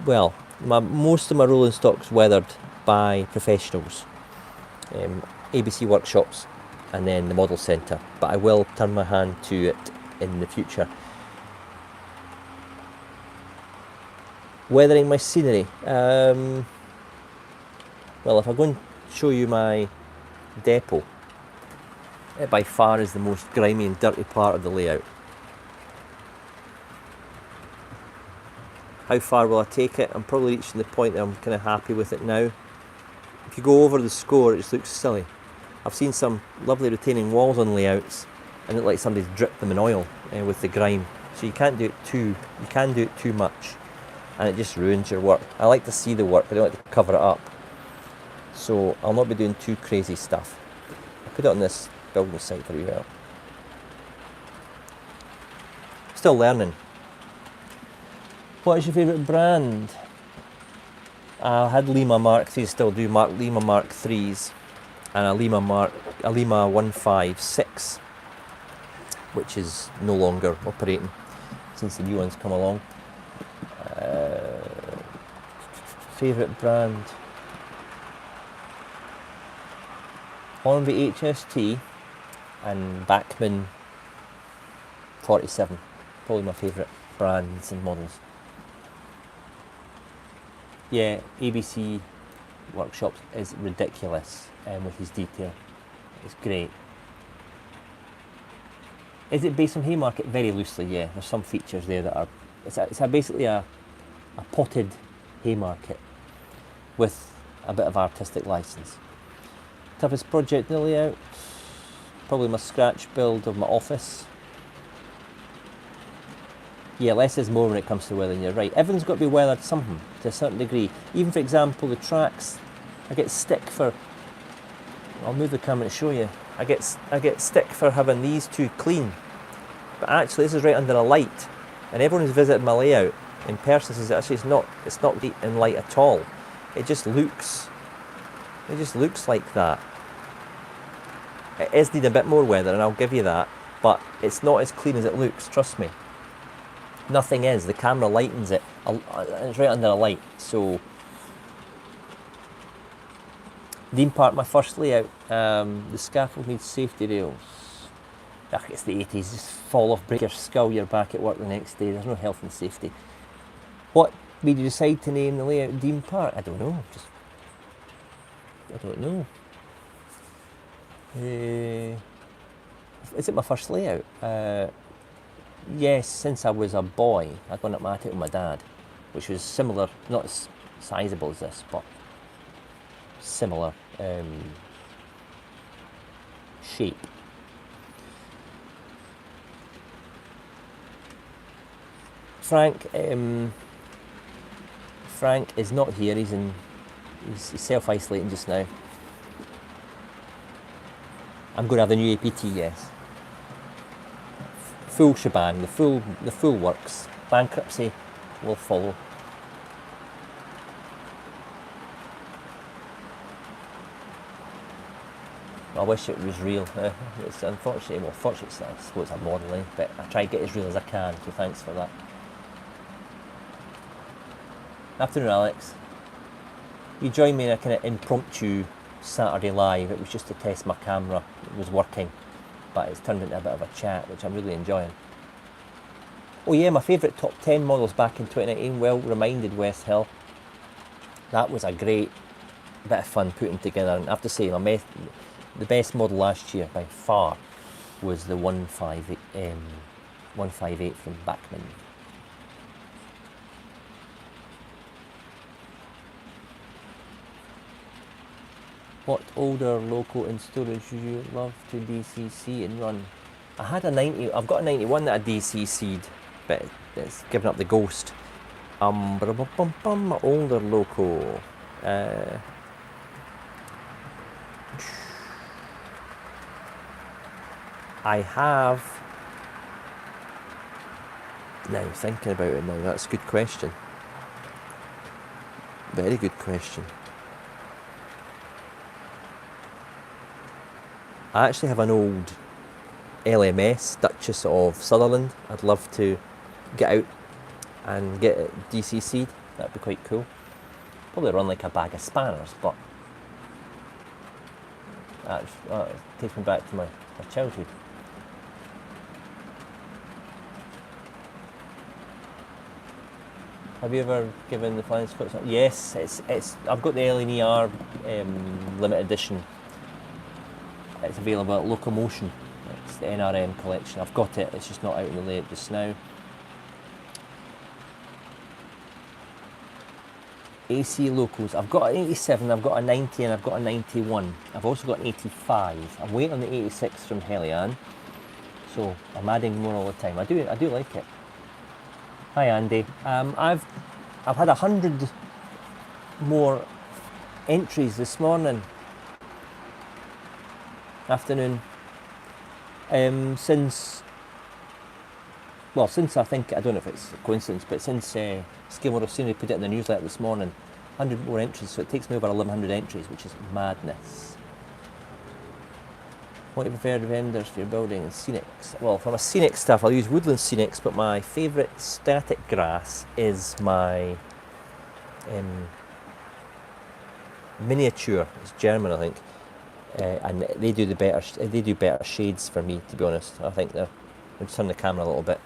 Well, most of my rolling stock's weathered by professionals, ABC Workshops, and then the Model Centre. But I will turn my hand to it in the future. Weathering my scenery. Well, if I go and show you my depot, it by far is the most grimy and dirty part of the layout. How far will I take it? I'm probably reaching the point that I'm kind of happy with it now. If you go over the score, it just looks silly. I've seen some lovely retaining walls on layouts and it looks like somebody's dripped them in oil with the grime. So you can't do it you can do it too much, and it just ruins your work. I like to see the work, I don't like to cover it up. So I'll not be doing too crazy stuff. I'll put it on this building site for you well. Still learning. What is your favourite brand? I had Lima Mark 3s, still do Lima Mark 3s, and a Lima 156, which is no longer operating since the new one's come along. Favourite brand? Hornby HST and Bachmann 47, probably my favourite brands and models. Yeah, ABC Workshops is ridiculous with his detail. It's great. Is it based on Haymarket? Very loosely, yeah. There's some features there that are. It's basically a potted Haymarket with a bit of artistic license. Toughest project in the layout? Probably my scratch build of my office. Yeah, less is more when it comes to weathering, you're right. Everything's got to be weathered something to a certain degree. Even for example, the tracks, I get stick for, I'll move the camera to show you. I get stick for having these two clean. But actually this is right under a light. And everyone who's visited my layout in person says actually it's not deep in light at all. It just looks like that. It is need a bit more weather, and I'll give you that, but it's not as clean as it looks, trust me. Nothing is. The camera lightens it. It's right under a light. So, Dean Park, my first layout. The scaffold needs safety rails. Ugh, it's the 80s. Just fall off, break your skull. You're back at work the next day. There's no health and safety. What made you decide to name the layout Dean Park? I don't know. I don't know. Is it my first layout? Yes, since I was a boy, I'd gone up my attic with my dad, which was similar, not as sizable as this, but similar shape. Frank is not here. He's self-isolating just now. I'm going to have the new APT, yes. Full shebang, the full works. Bankruptcy will follow. I wish it was real. It's unfortunately, well, fortunately, I suppose I'm modelling, but I try to get as real as I can, so thanks for that. Afternoon, Alex. You joined me in a kind of impromptu Saturday live. It was just to test my camera. It was working, but it's turned into a bit of a chat, which I'm really enjoying. Oh yeah, my favourite top 10 models back in 2019, well reminded, West Hill. That was a great bit of fun putting together, and I have to say, the best model last year by far was the 158 from Bachmann. What older local in storage would you love to DCC and run? I had a 90, I've got a 91 that I DCC'd, but it's given up the ghost. Older local. I have, now thinking about it now, that's a good question. Very good question. I actually have an old LMS, Duchess of Sutherland. I'd love to get out and get it DCC'd. That'd be quite cool. Probably run like a bag of spanners, but that takes me back to my childhood. Have you ever given the Flying Scots? Yes, it's. I've got the LNER limited edition. It's available at Locomotion. It's the NRM collection. I've got it. It's just not out in the layout just now. AC locals. I've got an 87. I've got a 90, and I've got a 91. I've also got an 85. I'm waiting on the 86 from Helian. So I'm adding more all the time. I do like it. Hi Andy. I've had 100 more entries this morning. Afternoon. Since I think, I don't know if it's a coincidence, but since Skidmore of Scenery put it in the newsletter this morning, 100 more entries, so it takes me over 1100 entries, which is madness. What do you prefer vendors for your building and scenics? Well, for my scenic stuff, I'll use Woodland Scenics, but my favourite static grass is my Miniature. It's German, I think, and they do better shades for me, to be honest. I think I'll just turn the camera a little bit.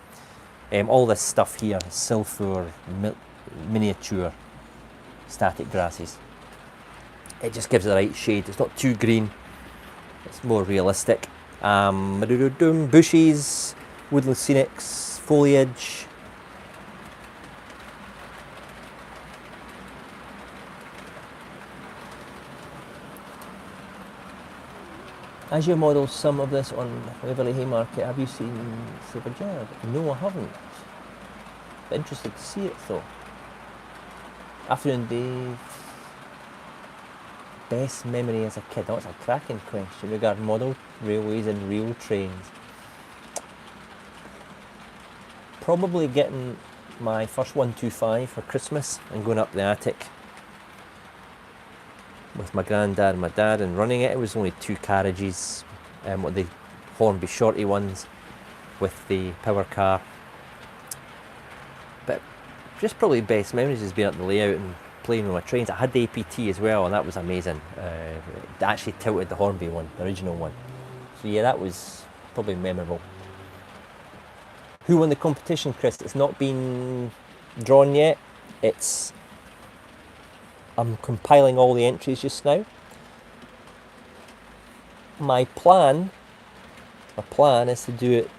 All this stuff here, Silphur Miniature static grasses. It just gives it the right shade. It's not too green. It's more realistic. Bushes, Woodland Scenics, foliage. As you model some of this on Waverley Haymarket, have you seen Silver Jared? No, I haven't. But interested to see it though. Afternoon, Dave. Best memory as a kid? That's a cracking question regarding model railways and rail trains. Probably getting my first 125 for Christmas and going up the attic with my granddad and my dad and running it. It was only 2 carriages, what the Hornby shorty ones with the power car. But just probably best memories has been at the layout and playing with my trains. I had the APT as well, and that was amazing. It actually tilted the Hornby one, the original one. So yeah, that was probably memorable. Who won the competition, Chris? It's not been drawn yet. I'm compiling all the entries just now. My plan is to do it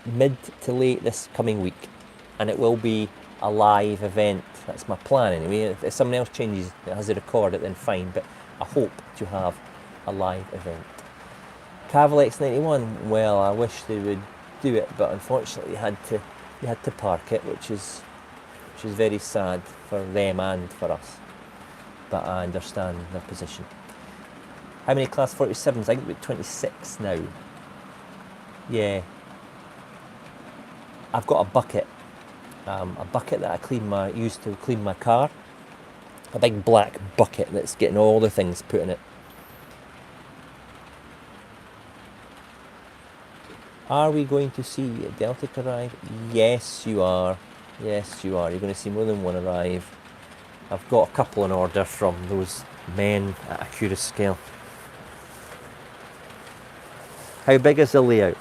mid to late this coming week, and it will be a live event. That's my plan anyway. If someone else changes it, has to record it, then fine, but I hope to have a live event. Cavill X91, well, I wish they would do it, but unfortunately you had to park it, which is very sad for them and for us. But I understand their position. How many Class 47s? I think about 26 now. Yeah. I've got a bucket that I use to clean my car. A big black bucket that's getting all the things put in it. Are we going to see Deltic arrive? Yes, you are. Yes, you are. You're going to see more than one arrive. I've got a couple in order from those men at Accurus scale. How big is the layout?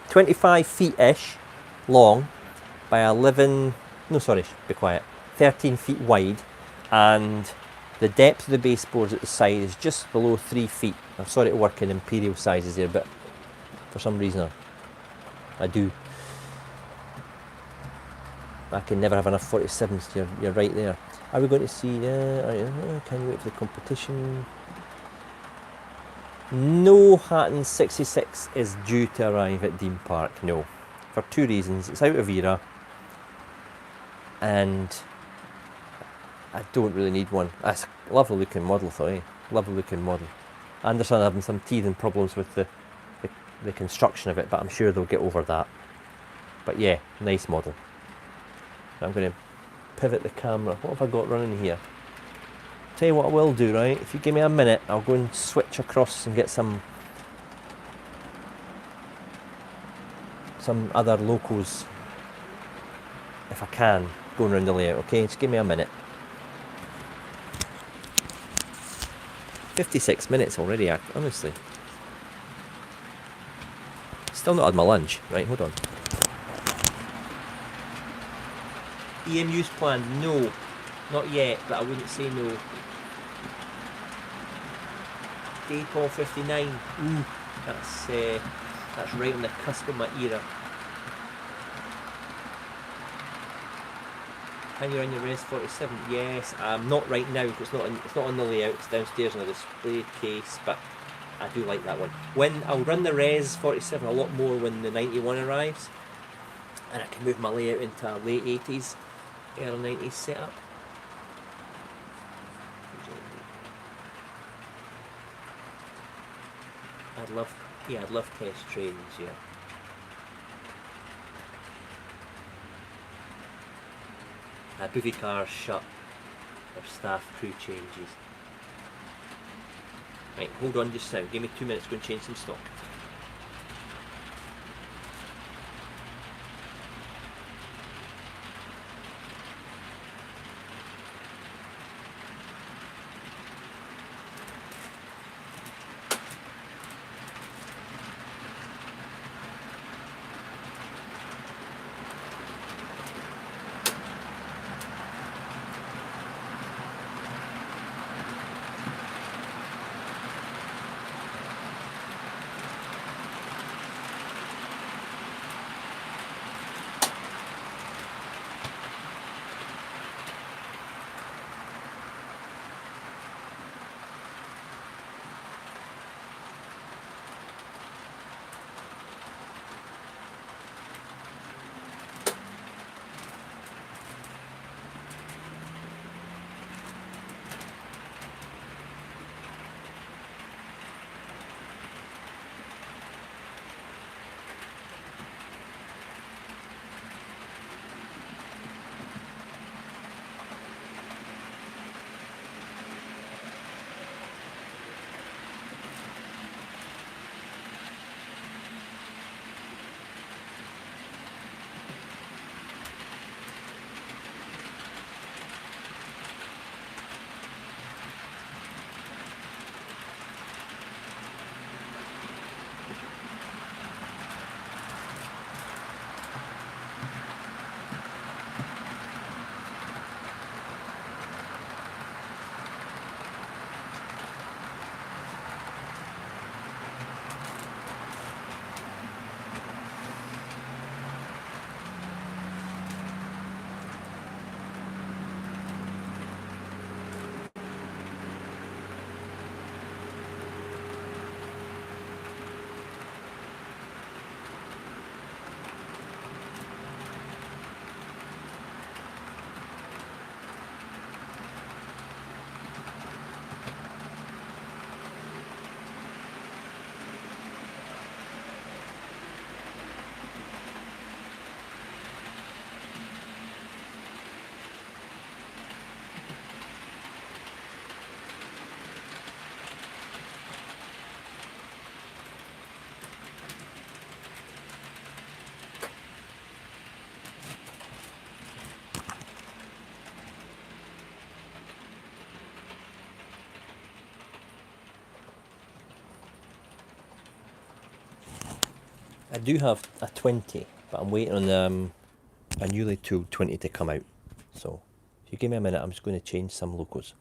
25 feet-ish long by 11, no sorry, be quiet, 13 feet wide, and the depth of the baseboards at the side is just below 3 feet. I'm sorry to work in imperial sizes here, but for some reason I do. I can never have enough 47s, you're right there. Are we going to see, can you wait for the competition? No Hatton 66 is due to arrive at Dean Park, no. For two reasons. It's out of era, and I don't really need one. That's a lovely looking model though, eh? Lovely looking model. I understand having some teething problems with the construction of it, but I'm sure they'll get over that. But yeah, nice model. I'm going to pivot the camera. What have I got running here? Tell you what I will do, right? If you give me a minute, I'll go and switch across and get some other locals, if I can, going around the layout, okay? Just give me a minute. 56 minutes already, honestly. Still not had my lunch. Right, hold on. EMU's planned? No, not yet, but I wouldn't say no. Daypol 59. Ooh, that's right on the cusp of my era. Can you run your Res 47? Yes, not right now because it's not on the layout. It's downstairs in a display case, but I do like that one. When I'll run the Res 47 a lot more when the 91 arrives, and I can move my layout into a late 80s, early 90s setup. I'd love test trains, yeah. Boothie cars shut, or staff crew changes. Right, hold on just now, give me 2 minutes, go and change some stock. do have a 20, but I'm waiting on a newly tooled 20 to come out. So if you give me a minute, I'm just going to change some locos.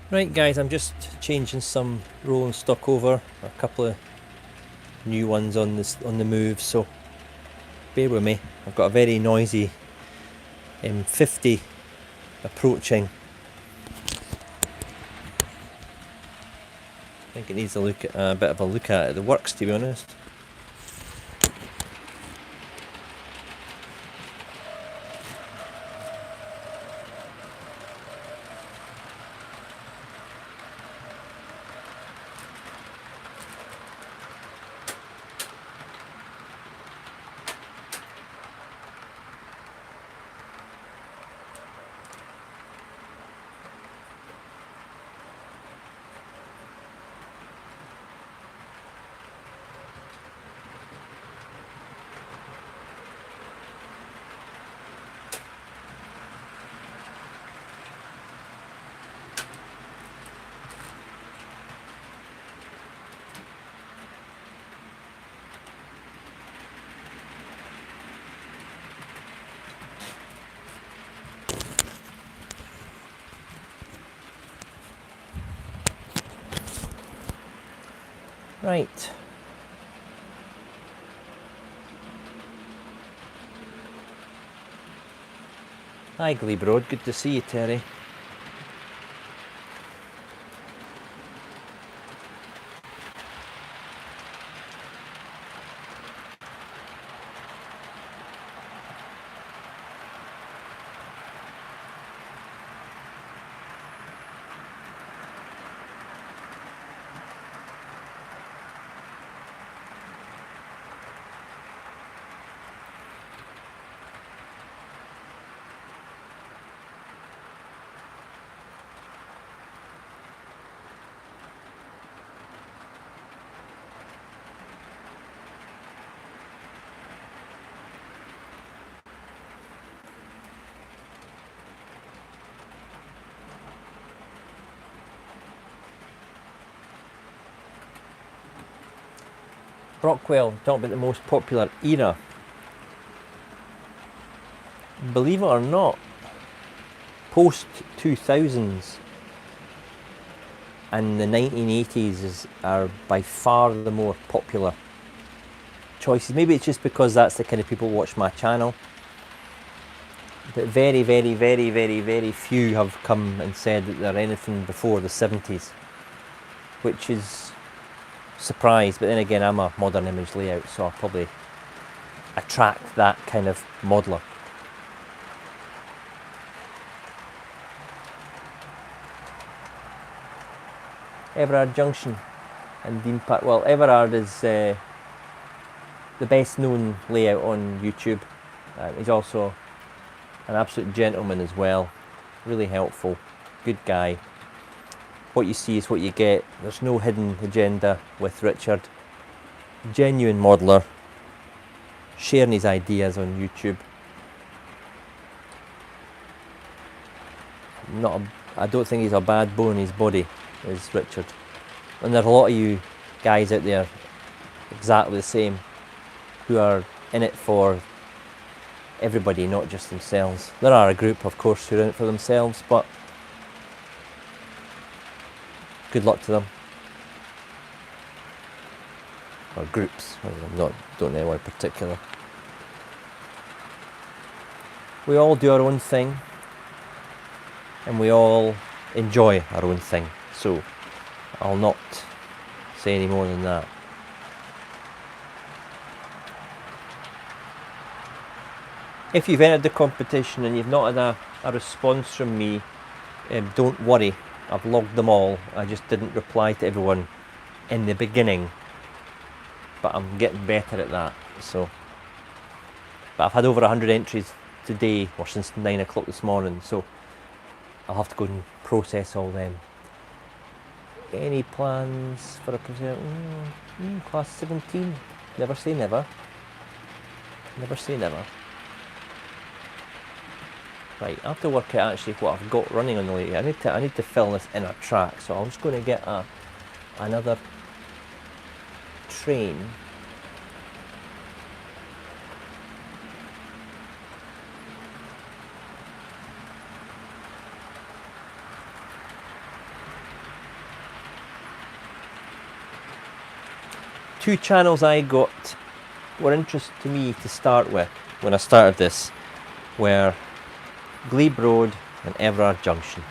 Right guys, I'm just changing some rolling stock over, a couple of new ones on the move, so bear with me. I've got a very noisy M50 approaching. I think it needs a bit of a look at it. The works, to be honest. Right. Hi Glebe Road, good to see you, Terry. Brockwell, talking about the most popular era. Believe it or not, post 2000s and the 1980s are by far the more popular choices. Maybe it's just because that's the kind of people who watch my channel. But very, very, very, very, very few have come and said that they're anything before the 70s, which is surprised. But then again, I'm a modern image layout, so I'll probably attract that kind of modeler. Everard Junction and Dean Park. Well, Everard is the best known layout on YouTube. He's also an absolute gentleman as well, really helpful, good guy. What you see is what you get. There's no hidden agenda with Richard. Genuine modeler, sharing his ideas on YouTube. I don't think he's a bad bone in his body, is Richard. And there are a lot of you guys out there exactly the same, who are in it for everybody, not just themselves. There are a group, of course, who are in it for themselves, but good luck to them. Or groups, don't know anyone in particular. We all do our own thing, and we all enjoy our own thing, so I'll not say any more than that. If you've entered the competition and you've not had a response from me, don't worry, I've logged them all. I just didn't reply to everyone in the beginning, but I'm getting better at that. So, but I've had over 100 entries today, or since 9 o'clock this morning, so I'll have to go and process all them. Any plans for a present? Class 17. Never say never. Never say never. Right, I have to work out actually what I've got running on the way. I need to fill this inner track, so I'm just going to get another train. Two channels I got were interesting to me to start with when I started this were Glebe Road and Everard Junction,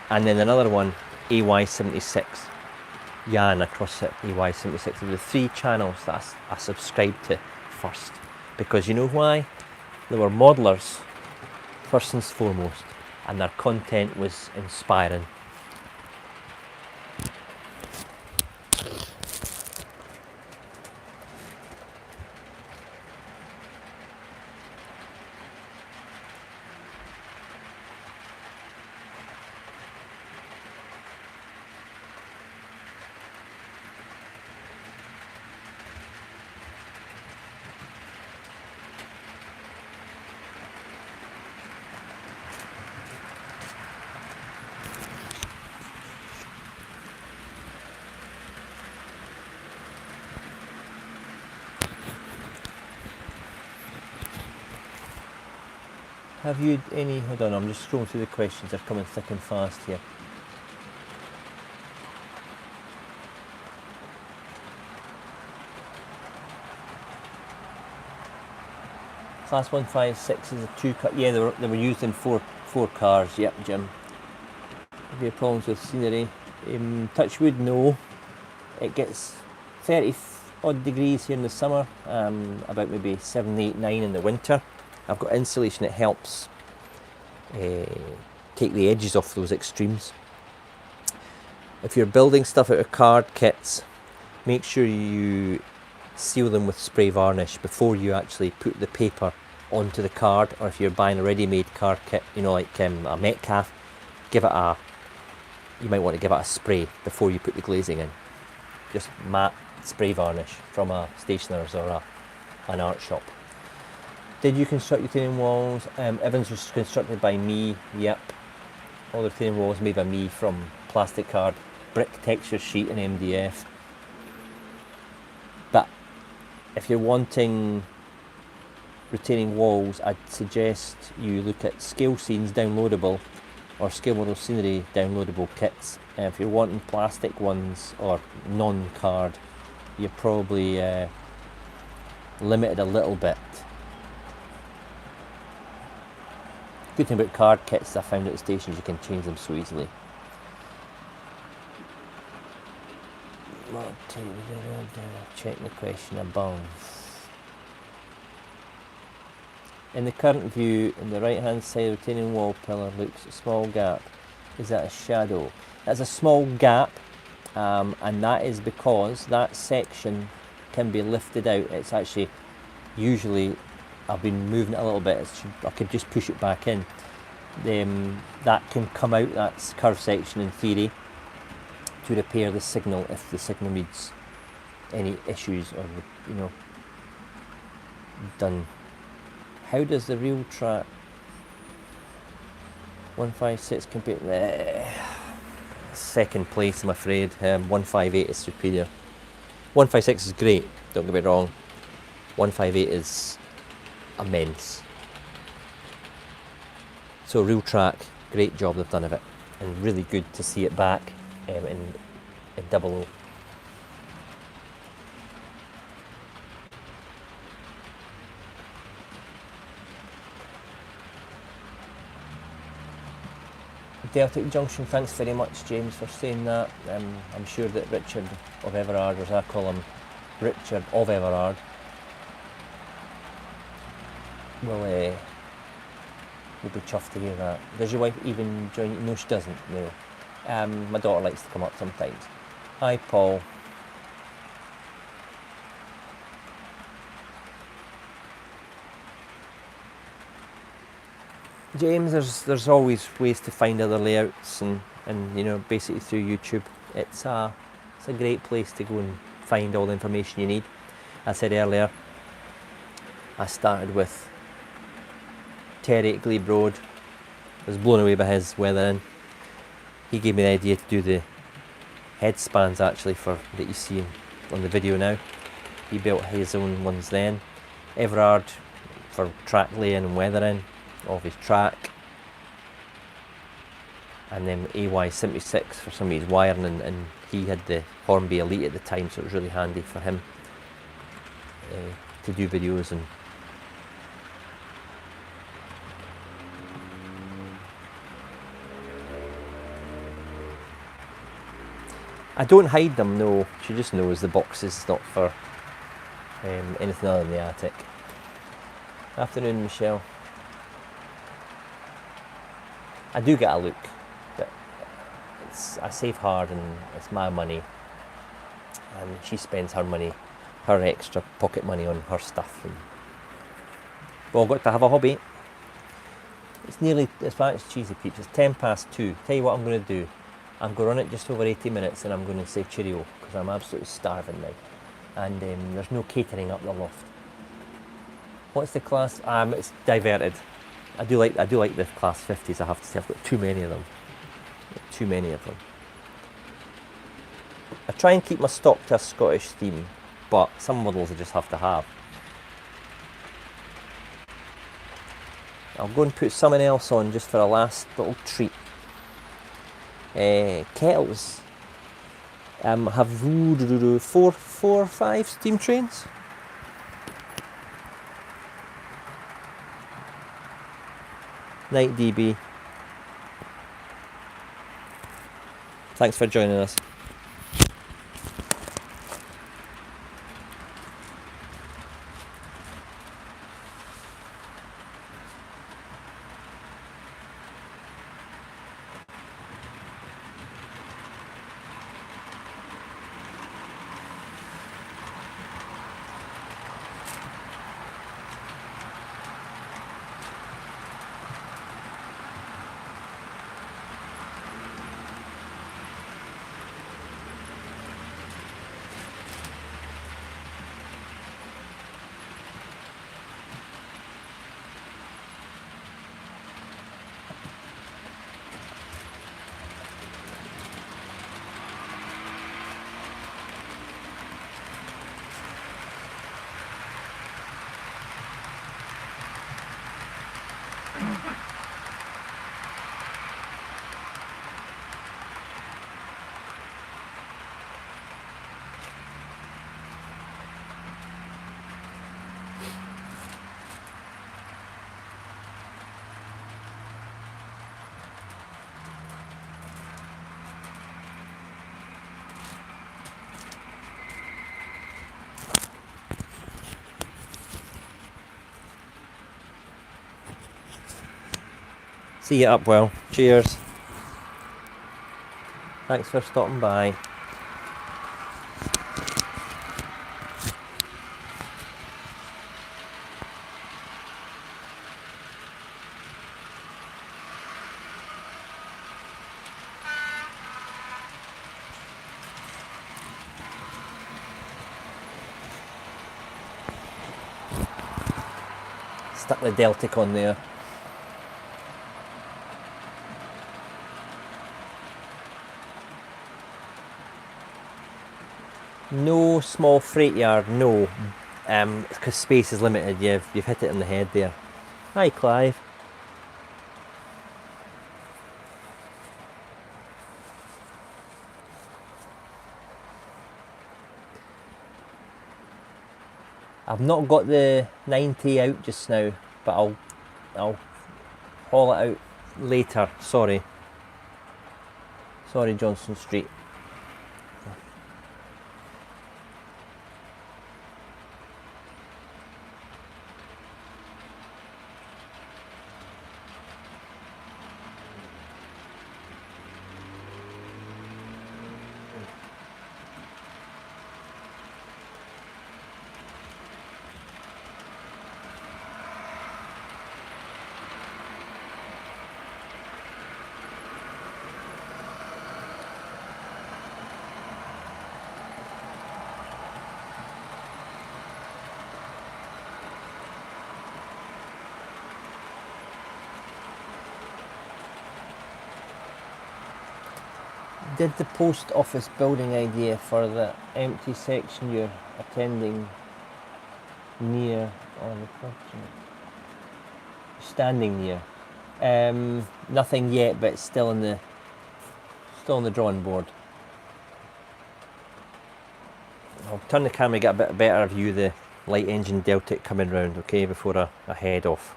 and then another one, AY76, Jan across at AY76. There were the three channels that I subscribed to first, because you know why? They were modelers first and foremost, and their content was inspiring. Have you any, hold on, I'm just scrolling through the questions, they're coming thick and fast here. Class 156 is a 2-car. Yeah, they were used in four cars. Yep, Jim. Have you problems with scenery? Touch wood, no. It gets 30 odd degrees here in the summer, about maybe 7, 8, 9 in the winter. I've got insulation that helps take the edges off those extremes. If you're building stuff out of card kits, make sure you seal them with spray varnish before you actually put the paper onto the card, or if you're buying a ready-made card kit, you know, like a Metcalfe, you might want to give it a spray before you put the glazing in. Just matte spray varnish from a stationer's or an art shop. Did you construct your retaining walls? Evans was constructed by me, yep. All the retaining walls made by me from plastic card, brick texture sheet and MDF. But if you're wanting retaining walls, I'd suggest you look at Scale Scenes downloadable or Scale Model Scenery downloadable kits. If you're wanting plastic ones or non-card, you're probably limited a little bit. Good thing about card kits, I found at the stations, you can change them so easily. Check the question above. In the current view, in the right hand side retaining wall pillar looks a small gap. Is that a shadow? That's a small gap, and that is because that section can be lifted out. It's actually, usually, I've been moving it a little bit, I could just push it back in. That can come out, that's curved section in theory, to repair the signal if the signal needs any issues or, you know, done. How does the real track 156 compare? Second place, I'm afraid. 158 is superior. 156 is great, don't get me wrong. 158 is immense. So real track, great job they've done of it, and really good to see it back in 00. Deltic Junction, thanks very much, James, for saying that. I'm sure that Richard of Everard, as I call him, Richard of Everard, will be chuffed to hear that. Does your wife even join you? No, she doesn't, no. My daughter likes to come up sometimes. Hi, Paul. James, there's always ways to find other layouts, and you know, basically through YouTube. It's a great place to go and find all the information you need. I said earlier, I started with Terry at Glebe Road. I was blown away by his weathering. He gave me the idea to do the head spans actually that you see on the video now. He built his own ones then. Everard for track laying and weathering of his track, and then AY76 for some of his wiring, and he had the Hornby Elite at the time, so it was really handy for him to do videos. And I don't hide them, no. She just knows the box is not for anything other than the attic. Afternoon, Michelle. I do get a look, but I save hard and it's my money, and she spends her money, her extra pocket money on her stuff. And we've all got to have a hobby. It's nearly, it's cheesy peeps, it's 2:10. Tell you what I'm going to do. I'm going to run it just over 80 minutes and I'm going to say cheerio, because I'm absolutely starving now. And there's no catering up the loft. What's the class? It's diverted. I do like the class 50s, I have to say. I've got too many of them. Too many of them. I try and keep my stock to a Scottish theme, but some models I just have to have. I'll go and put someone else on just for a last little treat. Kettles have 4 or 5 steam trains. Night DB. Thanks for joining us. See you up well. Cheers. Thanks for stopping by. Stuck the Deltic on there. No small freight yard, no. Because space is limited, you've hit it in the head there. Hi Clive. I've not got the 90 out just now, but I'll haul it out later. Sorry Johnston Street. Did the post office building idea for the empty section you're attending near or the question? Standing near? Nothing yet, but it's still on the drawing board. I'll turn the camera, get a bit better view of the light engine Deltic coming round, okay, before I head off.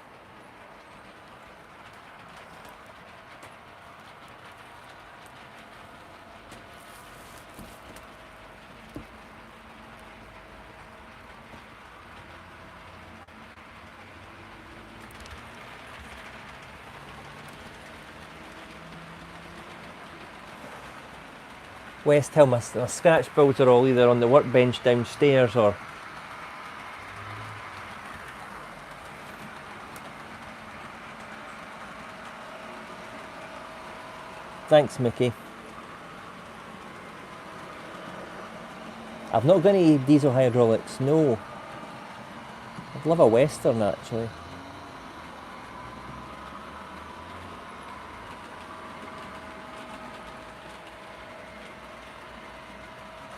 West Hill, my scratch builds are all either on the workbench downstairs or thanks Mickey. I've not got any diesel hydraulics, no. I'd love a Western actually.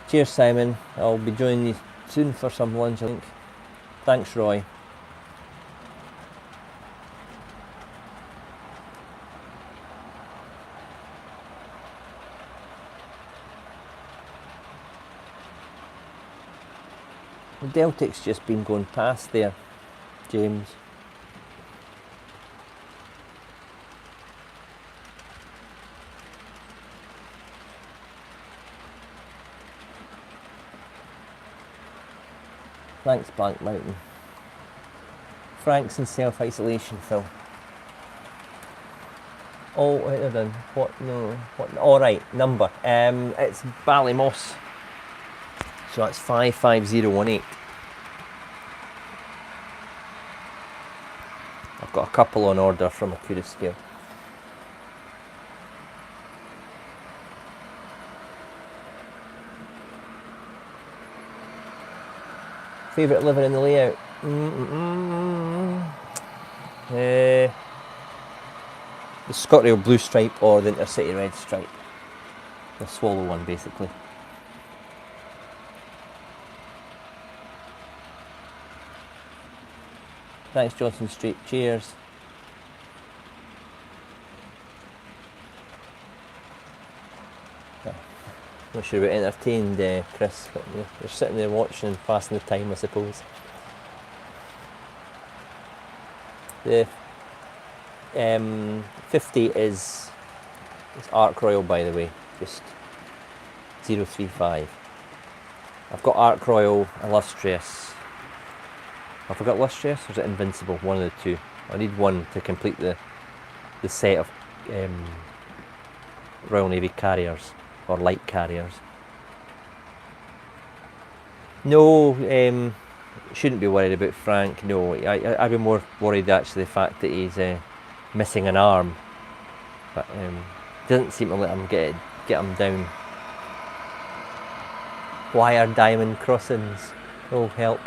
Cheers Simon, I'll be joining you soon for some lunch I think. Thanks Roy. The Deltic's just been going past there, James. Thanks, Blank Mountain. Frank's in self-isolation, Phil. Oh, wait, then. What? No. What? All right, number. It's Ballymoss. So that's 55018. I've got a couple on order from Accurate Scale. Favourite liver in the layout? The ScotRail Blue Stripe or the Intercity Red Stripe. The Swallow one, basically. Thanks, Johnson Street. Cheers. Not sure about entertained, Chris, but you're sitting there watching and passing the time, I suppose. The 50 is Ark Royal, by the way, just 035. I've got Ark Royal, Illustrious. I forgot Illustrious, or is it Invincible? One of the two. I need one to complete the set of Royal Navy carriers, or light carriers. No, shouldn't be worried about Frank. No, I'd be more worried actually the fact that he's missing an arm, but doesn't seem to let him get him down. Wire diamond crossings. Oh, help.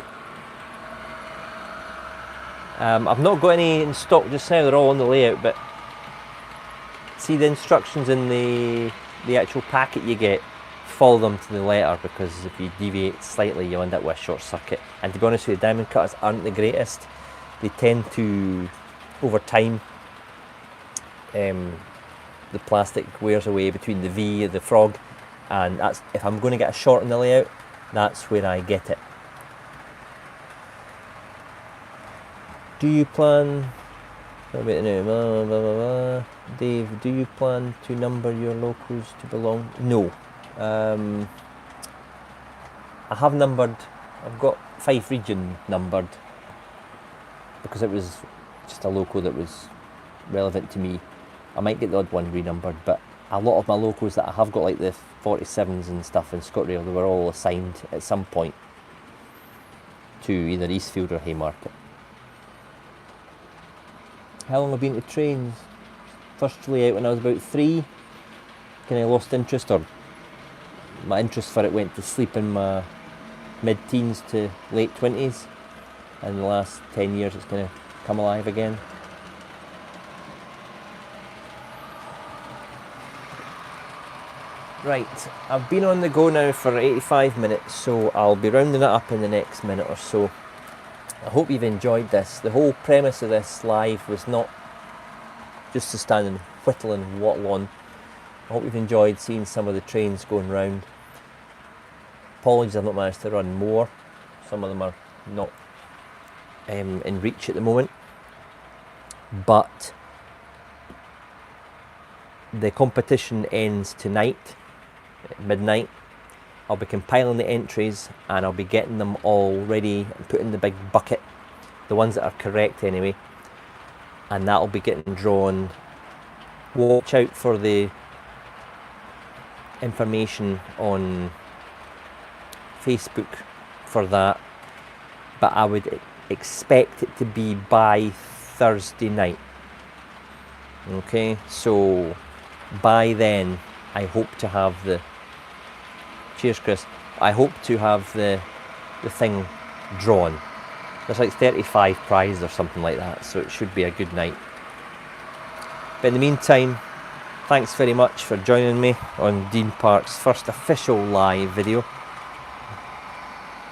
I've not got any in stock just now, they're all on the layout, but see the instructions in the actual packet you get, follow them to the letter, because if you deviate slightly you'll end up with a short circuit. And to be honest with you, diamond cutters aren't the greatest. They tend to, over time, the plastic wears away between the V, the frog, and that's, if I'm going to get a short in the layout, that's where I get it. Do you plan, Dave, do you plan to number your locals to belong? No. I have numbered, I've got Fife Region numbered, because it was just a loco that was relevant to me. I might get the odd one renumbered, but a lot of my locals that I have got, like the 47s and stuff in ScotRail, they were all assigned at some point to either Eastfield or Haymarket. How long have I been to trains? First layout when I was about 3. Kind of lost interest, or my interest for it went to sleep in my mid-teens to late 20s, and the last 10 years it's kind of come alive again. Right, I've been on the go now for 85 minutes, so I'll be rounding it up in the next minute or so. I hope you've enjoyed this. The whole premise of this live was not just to stand and whittle and waddle on. I hope you've enjoyed seeing some of the trains going round. Apologies I've not managed to run more. Some of them are not in reach at the moment. But the competition ends tonight at midnight. I'll be compiling the entries and I'll be getting them all ready and put in the big bucket, the ones that are correct anyway, and that'll be getting drawn. Watch out for the information on Facebook for that, but I would expect it to be by Thursday night. Okay, so by then I hope to have the, cheers Chris, I hope to have the thing drawn. There's like 35 prizes or something like that, so it should be a good night. But in the meantime, thanks very much for joining me on Dean Park's first official live video.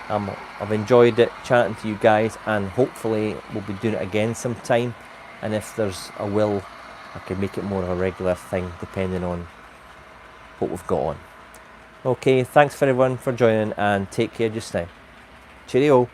I've enjoyed it chatting to you guys, and hopefully we'll be doing it again sometime, and if there's a will I could make it more of a regular thing depending on what we've got on. Okay, thanks for everyone for joining, and take care just now. Cheerio.